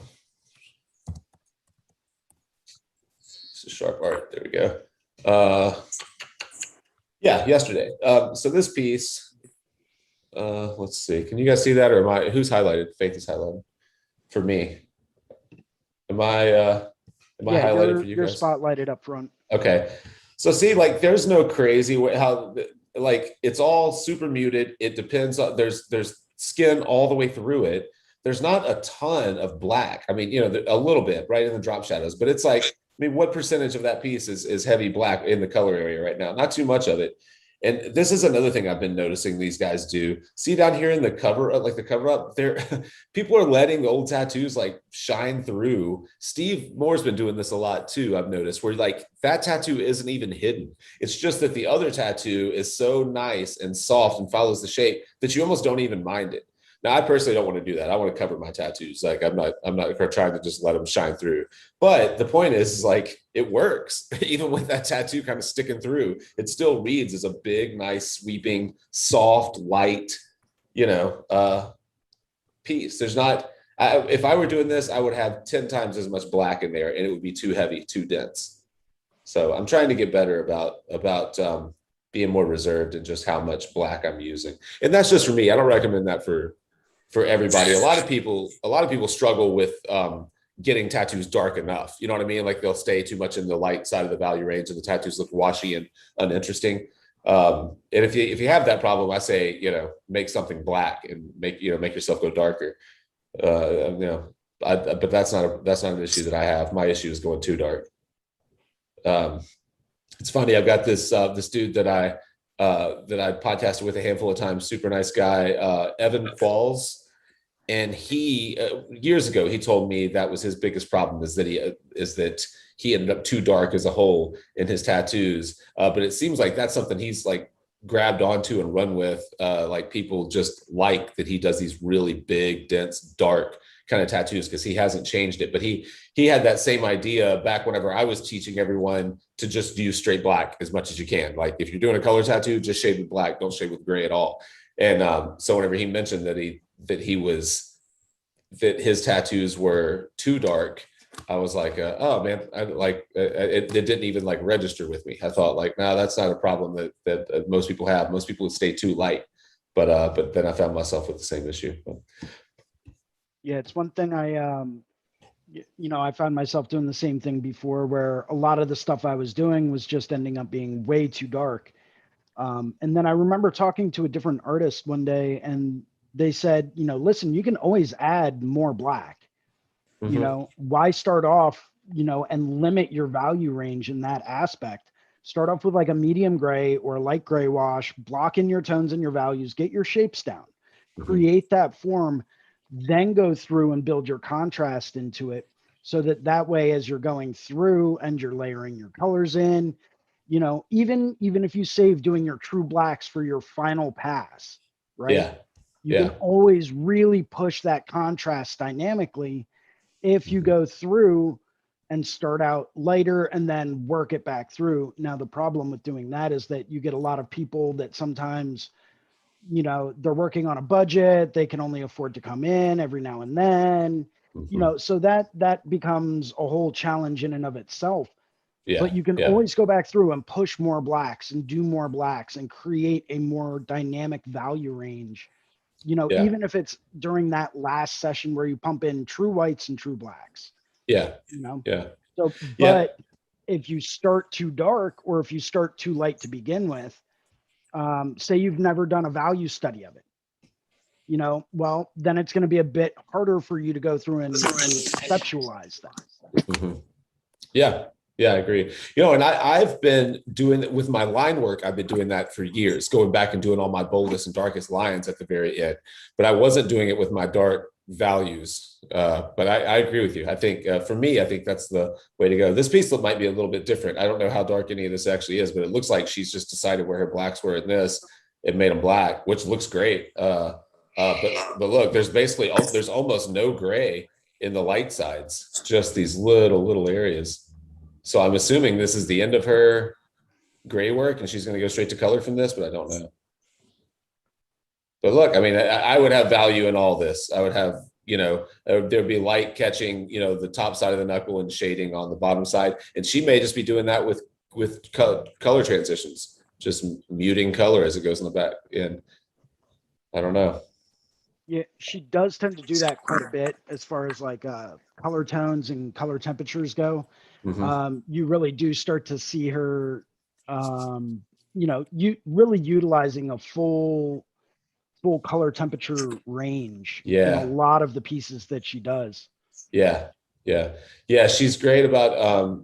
a sharp art. There we go. Yesterday. So this piece, let's see. Can you guys see that, or who's highlighted? Faith is highlighted for me. Am I highlighted for you guys? You're spotlighted up front. Okay. So see, like, there's no crazy way how, like, it's all super muted. It depends on, there's skin all the way through it. There's not a ton of black. I mean, a little bit right in the drop shadows, but it's like, what percentage of that piece is heavy black in the color area right now? Not too much of it. And this is another thing I've been noticing these guys do. See down here in the cover up, people are letting the old tattoos like shine through. Steve Moore's been doing this a lot too, I've noticed, where like that tattoo isn't even hidden. It's just that the other tattoo is so nice and soft and follows the shape that you almost don't even mind it. Now, I personally don't want to do that. I want to cover my tattoos. Like I'm not trying to just let them shine through. But the point is like, it works. Even with that tattoo kind of sticking through, it still reads as a big, nice, sweeping, soft, light, piece. There's not, if I were doing this, I would have 10 times as much black in there and it would be too heavy, too dense. So I'm trying to get better about being more reserved in just how much black I'm using. And that's just for me. I don't recommend that for everybody. A lot of people struggle with getting tattoos dark enough. You know what I mean? Like they'll stay too much in the light side of the value range and the tattoos look washy and uninteresting. And if you have that problem, I say, make something black and make yourself go darker. But that's not an issue that I have. My issue is going too dark. It's funny. I've got this dude that I podcasted with a handful of times. Super nice guy, Evan Qualls. And he years ago, he told me that was his biggest problem is that he ended up too dark as a whole in his tattoos. But it seems like that's something he's like grabbed onto and run with. Like people just like that he does these really big, dense, dark kind of tattoos because he hasn't changed it. But he had that same idea back whenever I was teaching everyone to just use straight black as much as you can. Like if you're doing a color tattoo, just shade with black, don't shade with gray at all. And so whenever he mentioned that his tattoos were too dark, I was like, oh man, it didn't even like register with me. I thought like, no, that's not a problem that most people have. Most people would stay too light, but then I found myself with the same issue. Yeah, it's one thing I found myself doing the same thing before where a lot of the stuff I was doing was just ending up being way too dark. And then I remember talking to a different artist one day and they said, listen, you can always add more black. Mm-hmm. Why start off, and limit your value range in that aspect? Start off with like a medium gray or a light gray wash, block in your tones and your values, get your shapes down, create that form, then go through and build your contrast into it so that way, as you're going through and you're layering your colors in, even if you save doing your true blacks for your final pass, right? Yeah. You can always really push that contrast dynamically if you go through and start out lighter and then work it back through. Now, the problem with doing that is that you get a lot of people that sometimes, they're working on a budget. They can only afford to come in every now and then, so that becomes a whole challenge in and of itself. Yeah, but you can always go back through and push more blacks and do more blacks and create a more dynamic value range. Even if it's during that last session where you pump in true whites and true blacks. Yeah. So, but if you start too dark or if you start too light to begin with, say you've never done a value study of it, well, then it's going to be a bit harder for you to go through and conceptualize that. Mm-hmm. Yeah, I agree. And I've been doing it with my line work. I've been doing that for years, going back and doing all my boldest and darkest lines at the very end. But I wasn't doing it with my dark values. But I agree with you. I think for me, I think that's the way to go. This piece might be a little bit different. I don't know how dark any of this actually is, but it looks like she's just decided where her blacks were in this. It made them black, which looks great. But look, there's almost no gray in the light sides. It's just these little areas. So I'm assuming this is the end of her gray work and she's going to go straight to color from this, but I don't know. But look, I mean, I would have value in all this. I would have, there'd be light catching, the top side of the knuckle and shading on the bottom side. And she may just be doing that with color transitions, just muting color as it goes in the back. And I don't know. Yeah, she does tend to do that quite a bit as far as like color tones and color temperatures go. Mm-hmm. You really do start to see her, you really utilizing a full color temperature range in a lot of the pieces that she does. Yeah. She's great about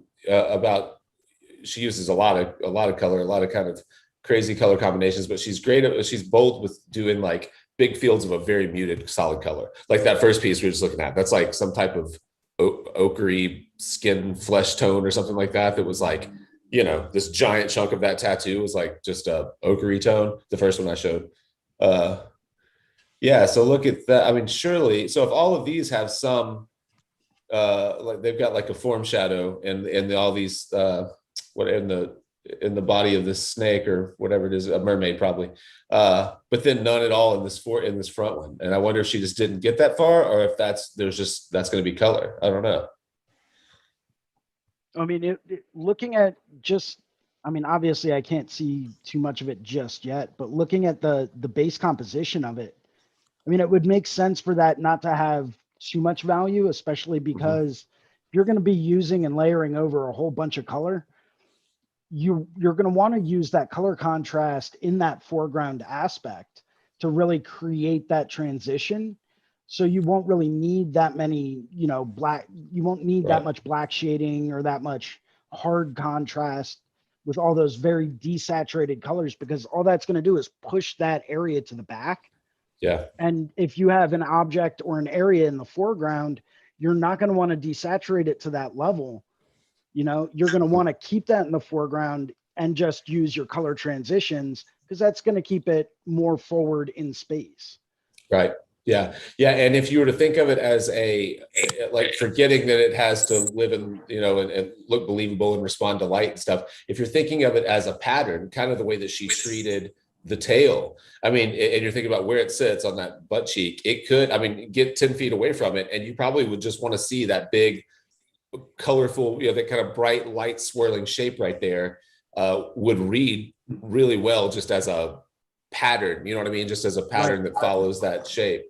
she uses a lot of color, a lot of kind of crazy color combinations, but she's bold with doing like big fields of a very muted solid color. Like that first piece we were just looking at, that's like some type of ochre skin flesh tone or something like that. That was like, this giant chunk of that tattoo was like just a ochre tone. The first one I showed. Yeah. So look at that. I mean, surely, so if all of these have some, like they've got like a form shadow and all these, what in the body of this snake or whatever it is, a mermaid probably, but then none at all in this front one. And I wonder if she just didn't get that far, or if that's going to be color. I don't know. I mean, looking at just, I mean, obviously I can't see too much of it just yet, but looking at the base composition of it, I mean, it would make sense for that not to have too much value, especially because if you're going to be using and layering over a whole bunch of color, you're going to want to use that color contrast in that foreground aspect to really create that transition. So you won't really need that many, you know, black, you won't need that much black shading or that much hard contrast with all those very desaturated colors, because all that's going to do is push that area to the back. Yeah. And if you have an object or an area in the foreground, you're not going to want to desaturate it to that level. You know, you're going to want to keep that in the foreground and just use your color transitions, because that's going to keep it more forward in space. Right. Yeah. Yeah. And if you were to think of it as like forgetting that it has to live in, you know, and look believable and respond to light and stuff, if you're thinking of it as a pattern, kind of the way that she treated the tail, I mean, and you're thinking about where it sits on that butt cheek, it could, I mean, get 10 feet away from it, and you probably would just want to see that big, colorful, you know, that kind of bright light swirling shape right there, would read really well just as a pattern, you know what I mean? Just as a pattern that follows that shape.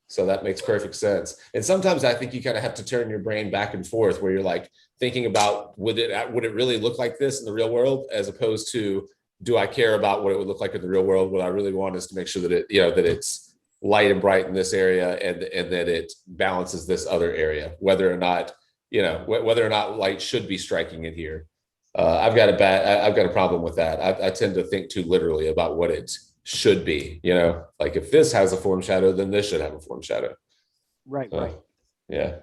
So that makes perfect sense. And sometimes I think you kind of have to turn your brain back and forth, where you're like thinking about, would it really look like this in the real world, as opposed to, do I care about what it would look like in the real world? What I really want is to make sure that it, you know, that it's light and bright in this area, and that it balances this other area, whether or not, you know, whether or not light should be striking it here. I've got a problem with that. I tend to think too literally about what it should be, you know, like if this has a form shadow, then this should have a form shadow. Right. Right. Yeah.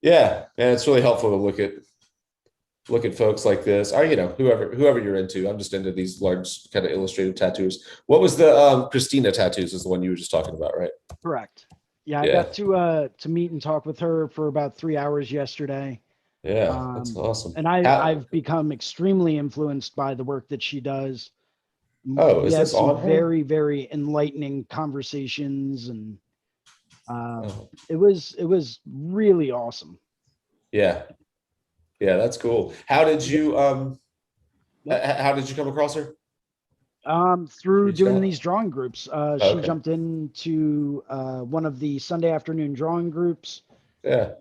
Yeah. And it's really helpful to look at folks like this, or, you know, whoever you're into. I'm just into these large kind of illustrative tattoos. What was the Christina tattoos is the one you were just talking about, right? Correct. Yeah, I got to meet and talk with her for about 3 hours yesterday. Yeah, that's awesome. And I've become extremely influenced by the work that she does. Oh, is this on her? Very, very enlightening conversations, and it was really awesome. Yeah. Yeah, that's cool. How did you come across her? Through doing these drawing groups. She jumped into one of the Sunday afternoon drawing groups. Yeah.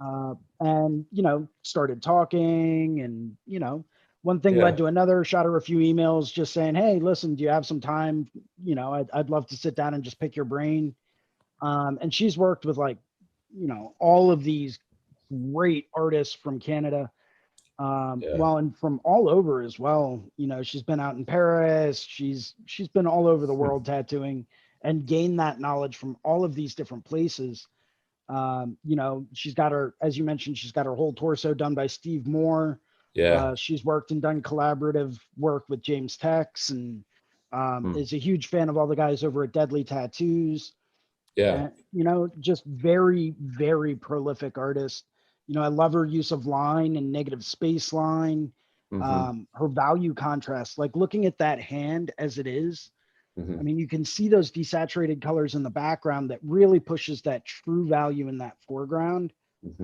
And, you know, started talking, and, you know, one thing led to another. Shot her a few emails just saying, hey, listen, do you have some time? You know, I'd love to sit down and just pick your brain. And she's worked with, like, you know, all of these great artists from Canada. Well, and from all over as well. You know, she's been out in Paris. She's been all over the world tattooing, and gained that knowledge from all of these different places. You know, she's got her, as you mentioned, she's got her whole torso done by Steve Moore. Yeah. She's worked and done collaborative work with James Tex, and is a huge fan of all the guys over at Deadly Tattoos. Yeah. You know, just very, very prolific artist. You know, I love her use of line and negative space line. Her value contrast, like looking at that hand as it is. I mean, you can see those desaturated colors in the background that really pushes that true value in that foreground,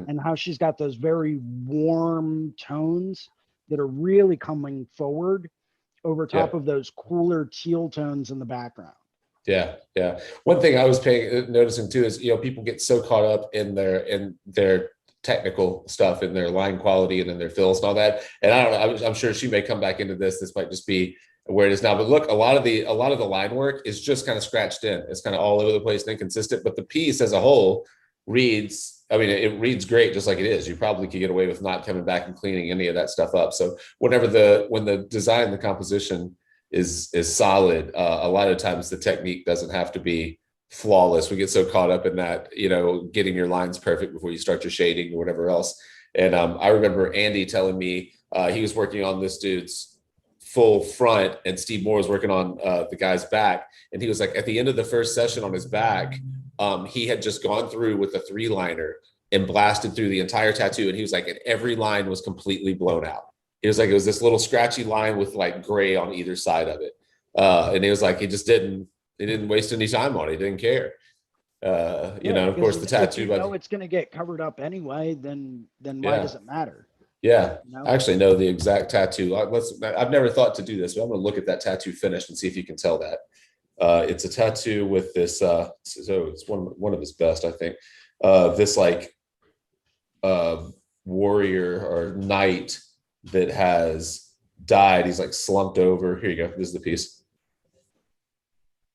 and how she's got those very warm tones that are really coming forward over top of those cooler teal tones in the background. Yeah. Yeah. One thing I was noticing too is, you know, people get so caught up in their technical stuff, in their line quality and in their fills and all that. And I don't know, I'm sure she may come back into this. This might just be where it is now, but look, a lot of the line work is just kind of scratched in. It's kind of all over the place and inconsistent, but the piece as a whole reads, I mean, it reads great just like it is. You probably could get away with not coming back and cleaning any of that stuff up. So when the design, the composition is solid, a lot of times the technique doesn't have to be flawless. We get so caught up in that, you know, getting your lines perfect before you start your shading or whatever else. And I remember Andy telling me he was working on this dude's full front, and Steve Moore was working on the guy's back, and he was like, at the end of the first session on his back, he had just gone through with a 3-liner and blasted through the entire tattoo, and he was like, and every line was completely blown out. He was like, it was this little scratchy line with like gray on either side of it, and he was like, he didn't waste any time on it. He didn't care. You know, of course, the tattoo. If you know it's going to get covered up anyway, then why does it matter? Yeah, You know? I actually know the exact tattoo. I've never thought to do this, but I'm going to look at that tattoo finish and see if you can tell that. It's a tattoo with this. So it's one of his best, I think. This like warrior or knight that has died. He's like slumped over. Here you go. This is the piece.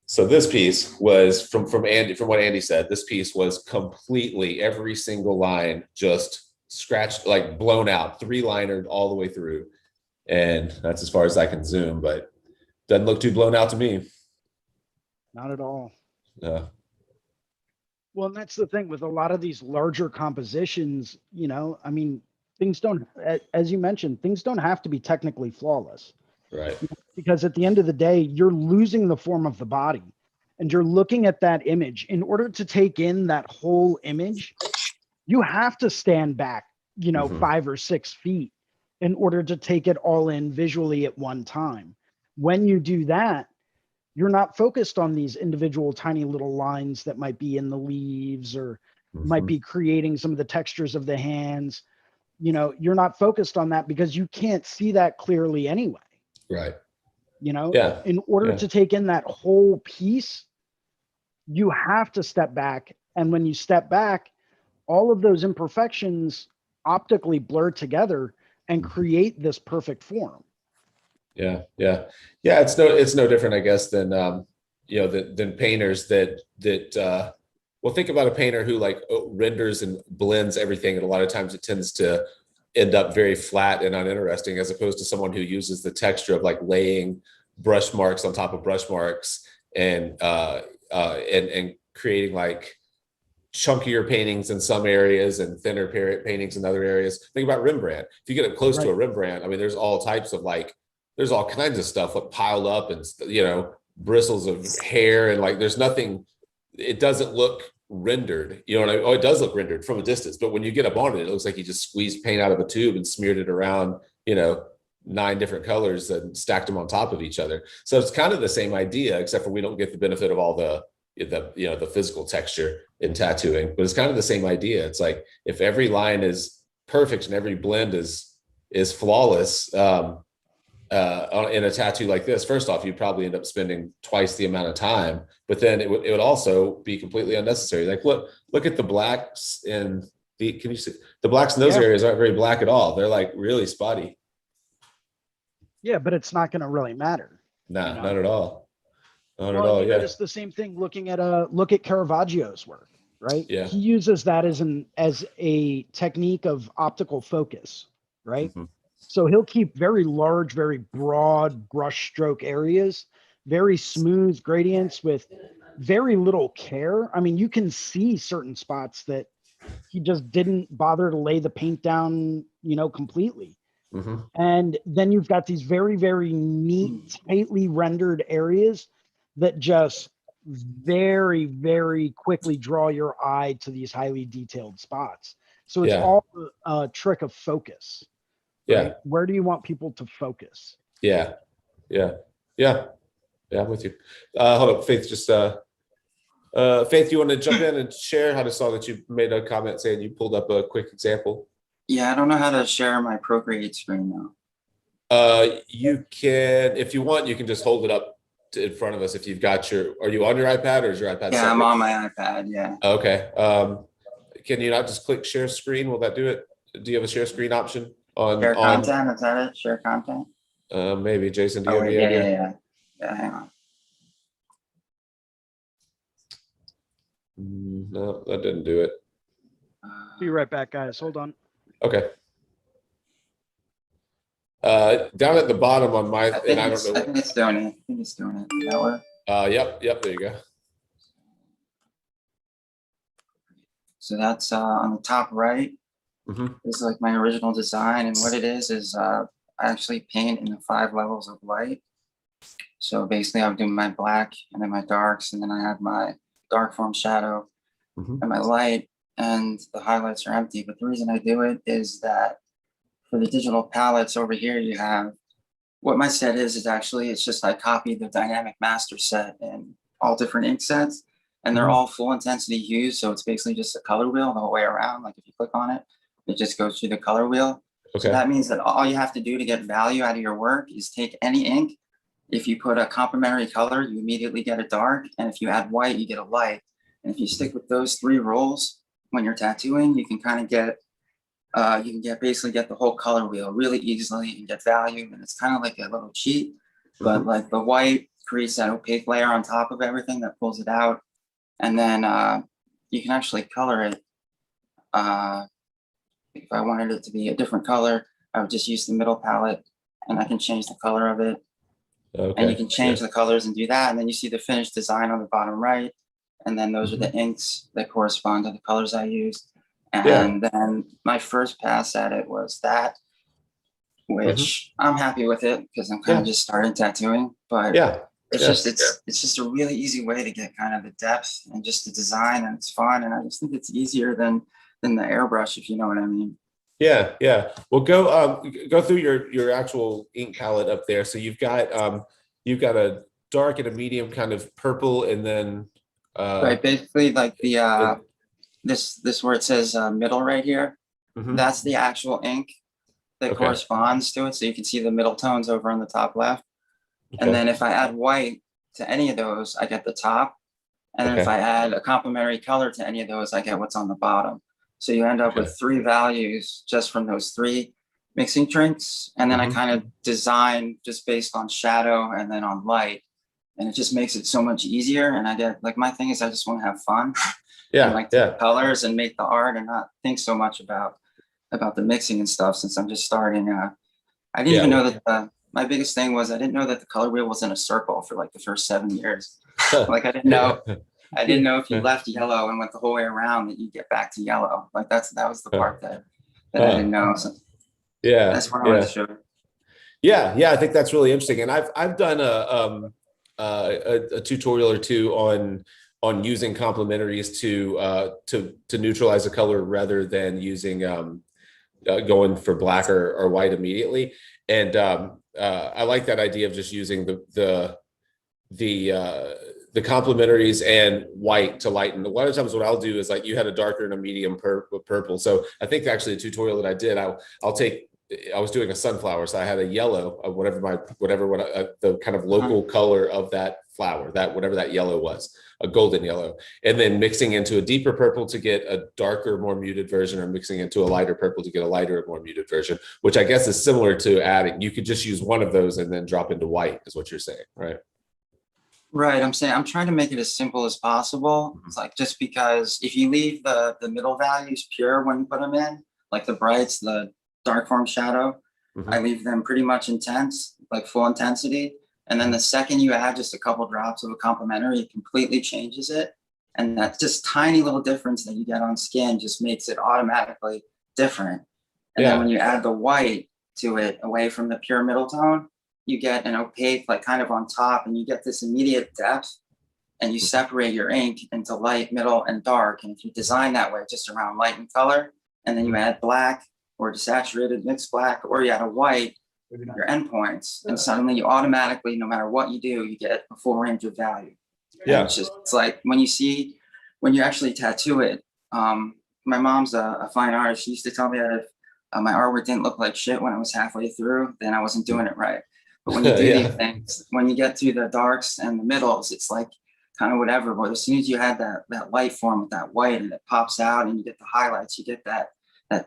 So this piece was from what Andy said. This piece was completely every single line just scratched, like blown out, 3-linered all the way through, and that's as far as I can zoom. But doesn't look too blown out to me. Not at all. Yeah. Well, and that's the thing with a lot of these larger compositions. You know, I mean, things don't, as you mentioned, things don't have to be technically flawless. Right. Because at the end of the day, you're losing the form of the body, and you're looking at that image. In order to take in that whole image, you have to stand back, 5 or 6 feet in order to take it all in visually at one time. When you do that, you're not focused on these individual tiny little lines that might be in the leaves or might be creating some of the textures of the hands. You're not focused on that because you can't see that clearly anyway. Right. Yeah. In order to take in that whole piece, you have to step back. And when you step back, all of those imperfections optically blur together and create this perfect form. Yeah. It's no different, I guess, than than painters that well, think about a painter who like renders and blends everything, and a lot of times it tends to end up very flat and uninteresting, as opposed to someone who uses the texture of like laying brush marks on top of brush marks and creating like chunkier paintings in some areas and thinner paintings in other areas. Think about Rembrandt. If you get up close to a Rembrandt, I mean, there's all types of there's all kinds of stuff like piled up and bristles of hair, and like there's nothing. It doesn't look rendered. You know what I mean? Oh, it does look rendered from a distance, but when you get up on it, it looks like you just squeezed paint out of a tube and smeared it around, 9 different colors and stacked them on top of each other. So it's kind of the same idea, except for we don't get the benefit of all the physical texture in tattooing, but it's kind of the same idea. It's like if every line is perfect and every blend is flawless in a tattoo like this, first off, you'd probably end up spending twice the amount of time, but then it would also be completely unnecessary. Like look at the blacks can you see the blacks in those areas aren't very black at all. They're like really spotty. Yeah, but it's not going to really matter. Nah, not at all. Not at Well, all. you notice the same thing looking at look at Caravaggio's work, right? Yeah. He uses that as a technique of optical focus, right? Mm-hmm. So he'll keep very large, very broad brush stroke areas, very smooth gradients with very little care. I mean, you can see certain spots that he just didn't bother to lay the paint down, completely. Mm-hmm. And then you've got these very, very neat, tightly rendered areas that just very, very quickly draw your eye to these highly detailed spots. So it's all a trick of focus. Right? Yeah. Where do you want people to focus? Yeah. I'm with you. Hold up, Faith, just Faith, you want to jump in and share? I just saw that you made a comment saying you pulled up a quick example. Yeah, I don't know how to share my Procreate screen now. You can, if you want, you can just hold it up in front of us. If you've got are you on your iPad or is your iPad? Yeah, separate? I'm on my iPad. Yeah. Okay. Can you not just click share screen? Will that do it? Do you have a share screen option on Share content? Is that it? Share content? Maybe Jason. Do you have wait, any idea? Yeah. Hang on. No, that didn't do it. Be right back, guys. Hold on. Okay. Down at the bottom on my, I think it's doing it. Does that work? Yep. There you go. So that's on the top right. Mm-hmm. This is like my original design, and what it is I I actually paint in the 5 levels of light. So basically I'll do my black and then my darks, and then I have my dark form shadow and my light, and the highlights are empty. But the reason I do it is that for the digital palettes over here, you have what my set is actually, it's just I copied the dynamic master set in all different ink sets, and they're all full intensity hues. So it's basically just a color wheel the whole way around. Like if you click on it, it just goes through the color wheel. Okay. So that means that all you have to do to get value out of your work is take any ink. If you put a complementary color, you immediately get a dark. And if you add white, you get a light. And if you stick with those 3 rules when you're tattooing, you can kind of get, basically get the whole color wheel really easily and get value. And it's kind of like a little cheat, but like the white creates that opaque layer on top of everything that pulls it out. And then you can actually color it. If I wanted it to be a different color, I would just use the middle palette and I can change the color of it. Okay. And you can change the colors and do that. And then you see the finished design on the bottom right. And then those are the inks that correspond to the colors I used. And then my first pass at it was that, which I'm happy with it because I'm kind of just starting tattooing. But it's just a really easy way to get kind of the depth and just the design, and it's fun. And I just think it's easier than the airbrush, if you know what I mean. Yeah. Well, go through your actual ink palette up there. So you've got a dark and a medium kind of purple, and then right, basically like the this where it says middle right here. That's the actual ink that corresponds to it. So you can see the middle tones over on the top left. And then if I add white to any of those, I get the top. And then if I add a complementary color to any of those, I get what's on the bottom. So you end up with 3 values just from those 3 mixing drinks. And then I kind of design just based on shadow and then on light. And it just makes it so much easier. And I get, like, my thing is I just want to have fun. And like the colors and make the art and not think so much about the mixing and stuff, since I'm just starting. I didn't even know that my biggest thing was I didn't know that the color wheel was in a circle for like the first 7 years. Like I didn't know if you left yellow and went the whole way around that you get back to yellow. Like that was the part that I didn't know. So that's what I wanted to show. I think that's really interesting. And I've done a tutorial or two on using complementaries to neutralize a color rather than using going for black or white immediately. And I like that idea of just using the complementaries and white to lighten. A lot of times what I'll do is, like, you had a darker and a medium purple. So I think actually the tutorial that I did, I was doing a sunflower. So I had a yellow of the kind of local color of that flower, whatever that yellow was, a golden yellow, and then mixing into a deeper purple to get a darker, more muted version, or mixing into a lighter purple to get a lighter, more muted version, which I guess is similar to adding. You could just use one of those and then drop into white, is what you're saying, right? Right. I'm trying to make it as simple as possible. It's like, just because if you leave the middle values pure when you put them in, like the brights, the dark form shadow, I leave them pretty much intense, like full intensity. And then the second you add just a couple drops of a complementary, it completely changes it. And that just tiny little difference that you get on skin just makes it automatically different. And then when you add the white to it, away from the pure middle tone, you get an opaque, like kind of on top, and you get this immediate depth, and you separate your ink into light, middle, and dark. And if you design that way, just around light and color, and then you add black or desaturated mixed black, or you add a white, your endpoints, and suddenly you automatically, no matter what you do, you get a full range of value. And it's like when you actually tattoo it. My mom's a fine artist. She used to tell me that if my artwork didn't look like shit when I was halfway through, then I wasn't doing it right. But when you do these things, when you get to the darks and the middles, it's like kind of whatever. But as soon as you had that light form with that white, and it pops out, and you get the highlights, you get that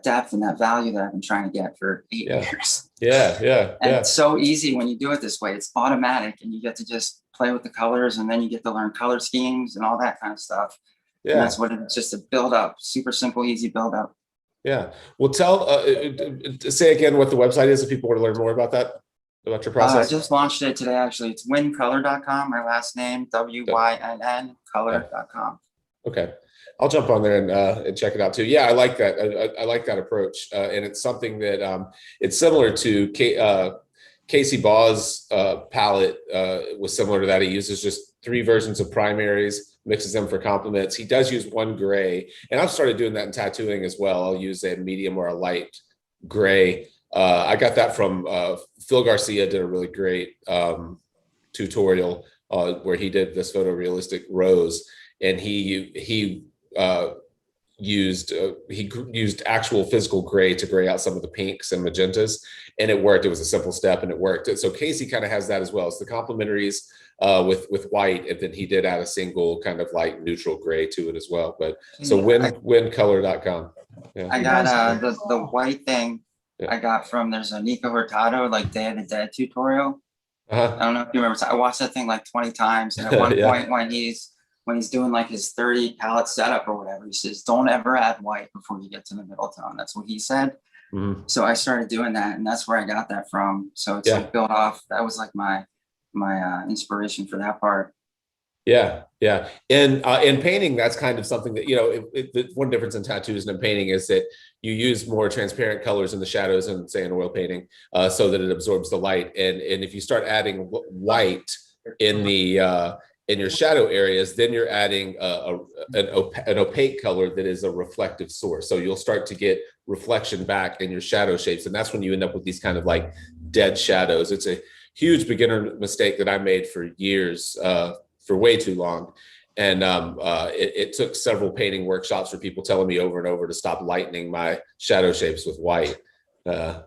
depth and that value that I've been trying to get for 8 years. And it's so easy when you do it this way. It's automatic, and you get to just play with the colors, and then you get to learn color schemes and all that kind of stuff. And that's what it's just a build up, super simple, easy build up. Well, say again what the website is if people want to learn more about that, about your process. I just launched it today, actually. It's wincolor.com. My last name, WYNN color.com. Okay. I'll jump on there and check it out too. Yeah, I like that. I like that approach, and it's something that it's similar to Casey Baugh's palette was similar to that. He uses just 3 versions of primaries, mixes them for complements. He does use one gray, and I've started doing that in tattooing as well. I'll use a medium or a light gray. I got that from Phil Garcia. Did a really great tutorial where he did this photorealistic rose, and he used actual physical gray to gray out some of the pinks and magentas, and it worked. It was a simple step and it worked. So Casey kind of has that as well. It's the complementaries with white, and then he did add a single kind of like neutral gray to it as well. But so wincolor.com. Yeah. I got the white thing. Yeah. I got from, there's a Nico Hurtado like Day of the Dead tutorial. I don't know if you remember. I watched that thing like 20 times, and at one point when he's doing like his 30 palette setup or whatever, he says, "Don't ever add white before you get to the middle tone." That's what he said. So I started doing that, and that's where I got that from. So it's like built off. That was like my inspiration for that part. Yeah. In painting, that's kind of something that, the one difference in tattoos and in painting is that you use more transparent colors in the shadows and say in oil painting, so that it absorbs the light. And if you start adding white in the in your shadow areas, then you're adding an opaque color that is a reflective source. So you'll start to get reflection back in your shadow shapes, and that's when you end up with these kind of like dead shadows. It's a huge beginner mistake that I made for years. For way too long. And it took several painting workshops for people telling me over and over to stop lightening my shadow shapes with white. Yeah,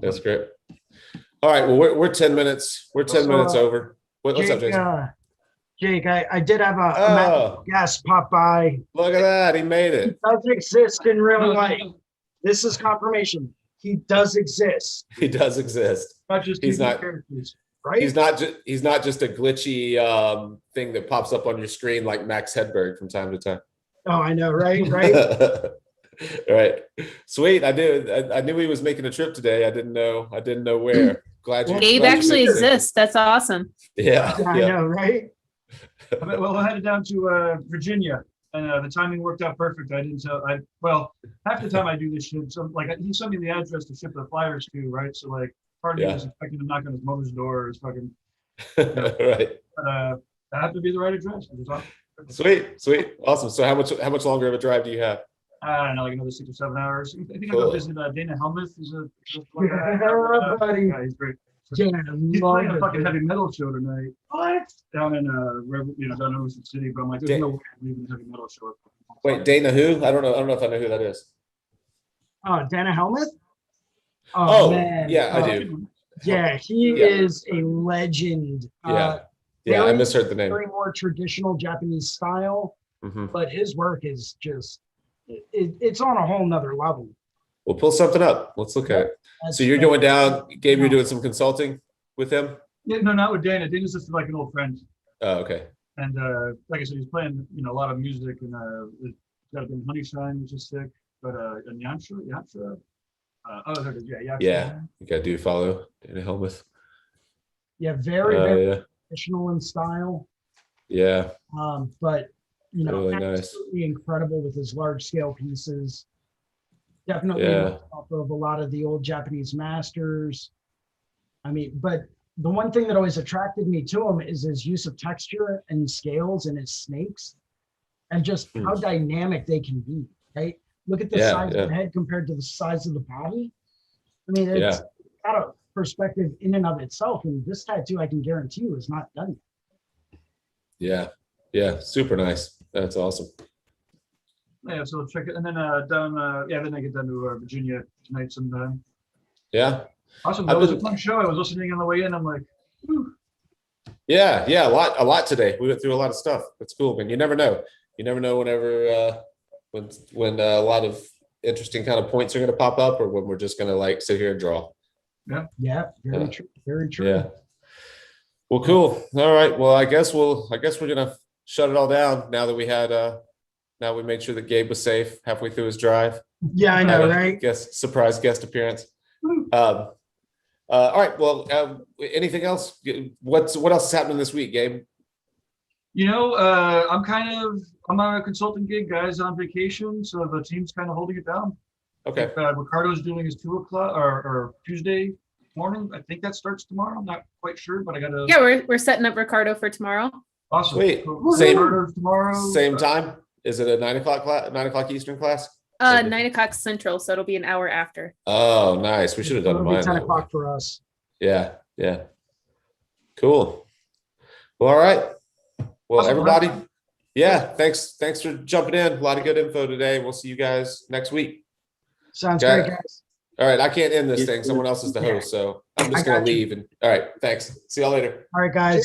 that's great. All right, well, we're 10 minutes. We're 10 minutes over. What's Jake, up, Jason? Jake, I did have a guest pop by. Look at that, he made it. He does exist in real life. This is confirmation. He does exist. He does exist. Not just he's not characters. Right? He's not just a glitchy thing that pops up on your screen like Max Hedberg from time to time. Oh, I know, right? Right. Sweet. I knew he was making a trip today. I didn't know where. Gabe actually exists. That's awesome. Yeah. I know, right? Well, I headed down to Virginia, and the timing worked out perfect. Half the time I do this shit. So like he sent me the address to ship the flyers to, right? So like part of me was expecting to knock on his mother's door or his fucking right. But that happened to be the right address. Sweet. Awesome. So how much longer of a drive do you have? I don't know, like another 6 or 7 hours. I think Cool. I go visit Dana Helmuth. Buddy. He's great. Yeah, He's playing a fucking heavy metal show tonight. What? Down in down in Ocean City, but I'm like, there's no way I'm leaving a heavy metal show. Wait, Dana who? I don't know if I know who that is. Dana Helmuth? Oh, man. yeah, I do. Yeah, he is a legend. Yeah, I misheard the name. Very more traditional Japanese style, but his work is just, it's on a whole nother level. We'll pull something up. Let's look at it. So you're going down, Gabe, you're doing some consulting with him? Yeah, no, not with Dana. Dana's just like an old friend. Oh, okay. And like I said, he's playing, a lot of music, and he's got a bit of Honey Shine, which is sick. But and Yantra. There it is. Yeah, you got to follow Dana Helmuth. Yeah, very traditional in style. Yeah. But really absolutely incredible with his large scale pieces. Definitely off of a lot of the old Japanese masters. I mean, but the one thing that always attracted me to him is his use of texture and scales and his snakes, and just how dynamic they can be, right? Look at the size of the head compared to the size of the body. I mean, it's got a perspective in and of itself, and this tattoo, I can guarantee you, is not done yet. Yeah, super nice. That's awesome. Yeah, so check it, and then then I get down to Virginia tonight sometime. Yeah. Awesome. That was a fun show. I was listening on the way in. I'm like, whew. Yeah, a lot today. We went through a lot of stuff. That's cool, man. You never know. Whenever when a lot of interesting kind of points are going to pop up, or when we're just going to like sit here and draw. Yeah, very true. Very true. Yeah. Well, cool. All right. Well, I guess we're gonna shut it all down now that we had now we made sure that Gabe was safe halfway through his drive. Yeah, I know, right? Surprise guest appearance. All right. Well, anything else? What else is happening this week, Gabe? I'm on a consulting gig, guys, on vacation, so the team's kind of holding it down. Okay. Ricardo's doing his 2 o'clock or Tuesday morning. I think that starts tomorrow. I'm not quite sure, but I gotta. Yeah, we're setting up Ricardo for tomorrow. Awesome. Sweet. So Same- Ricardo's tomorrow. Same time? Is it a 9 o'clock Eastern class? 9 o'clock Central, so it'll be an hour after. Oh, nice. We should have done It'll be mine. 10 that way. o'clock for us. Yeah. Yeah. Cool. Well, all right. Well, Awesome. everybody. Yeah. Thanks for jumping in. A lot of good info today. We'll see you guys next week. Sounds Got great, it. guys. All right. I can't end this thing. Someone else is the host. So I'm just I going got to you. leave. And all right. Thanks. See y'all later. All right, guys.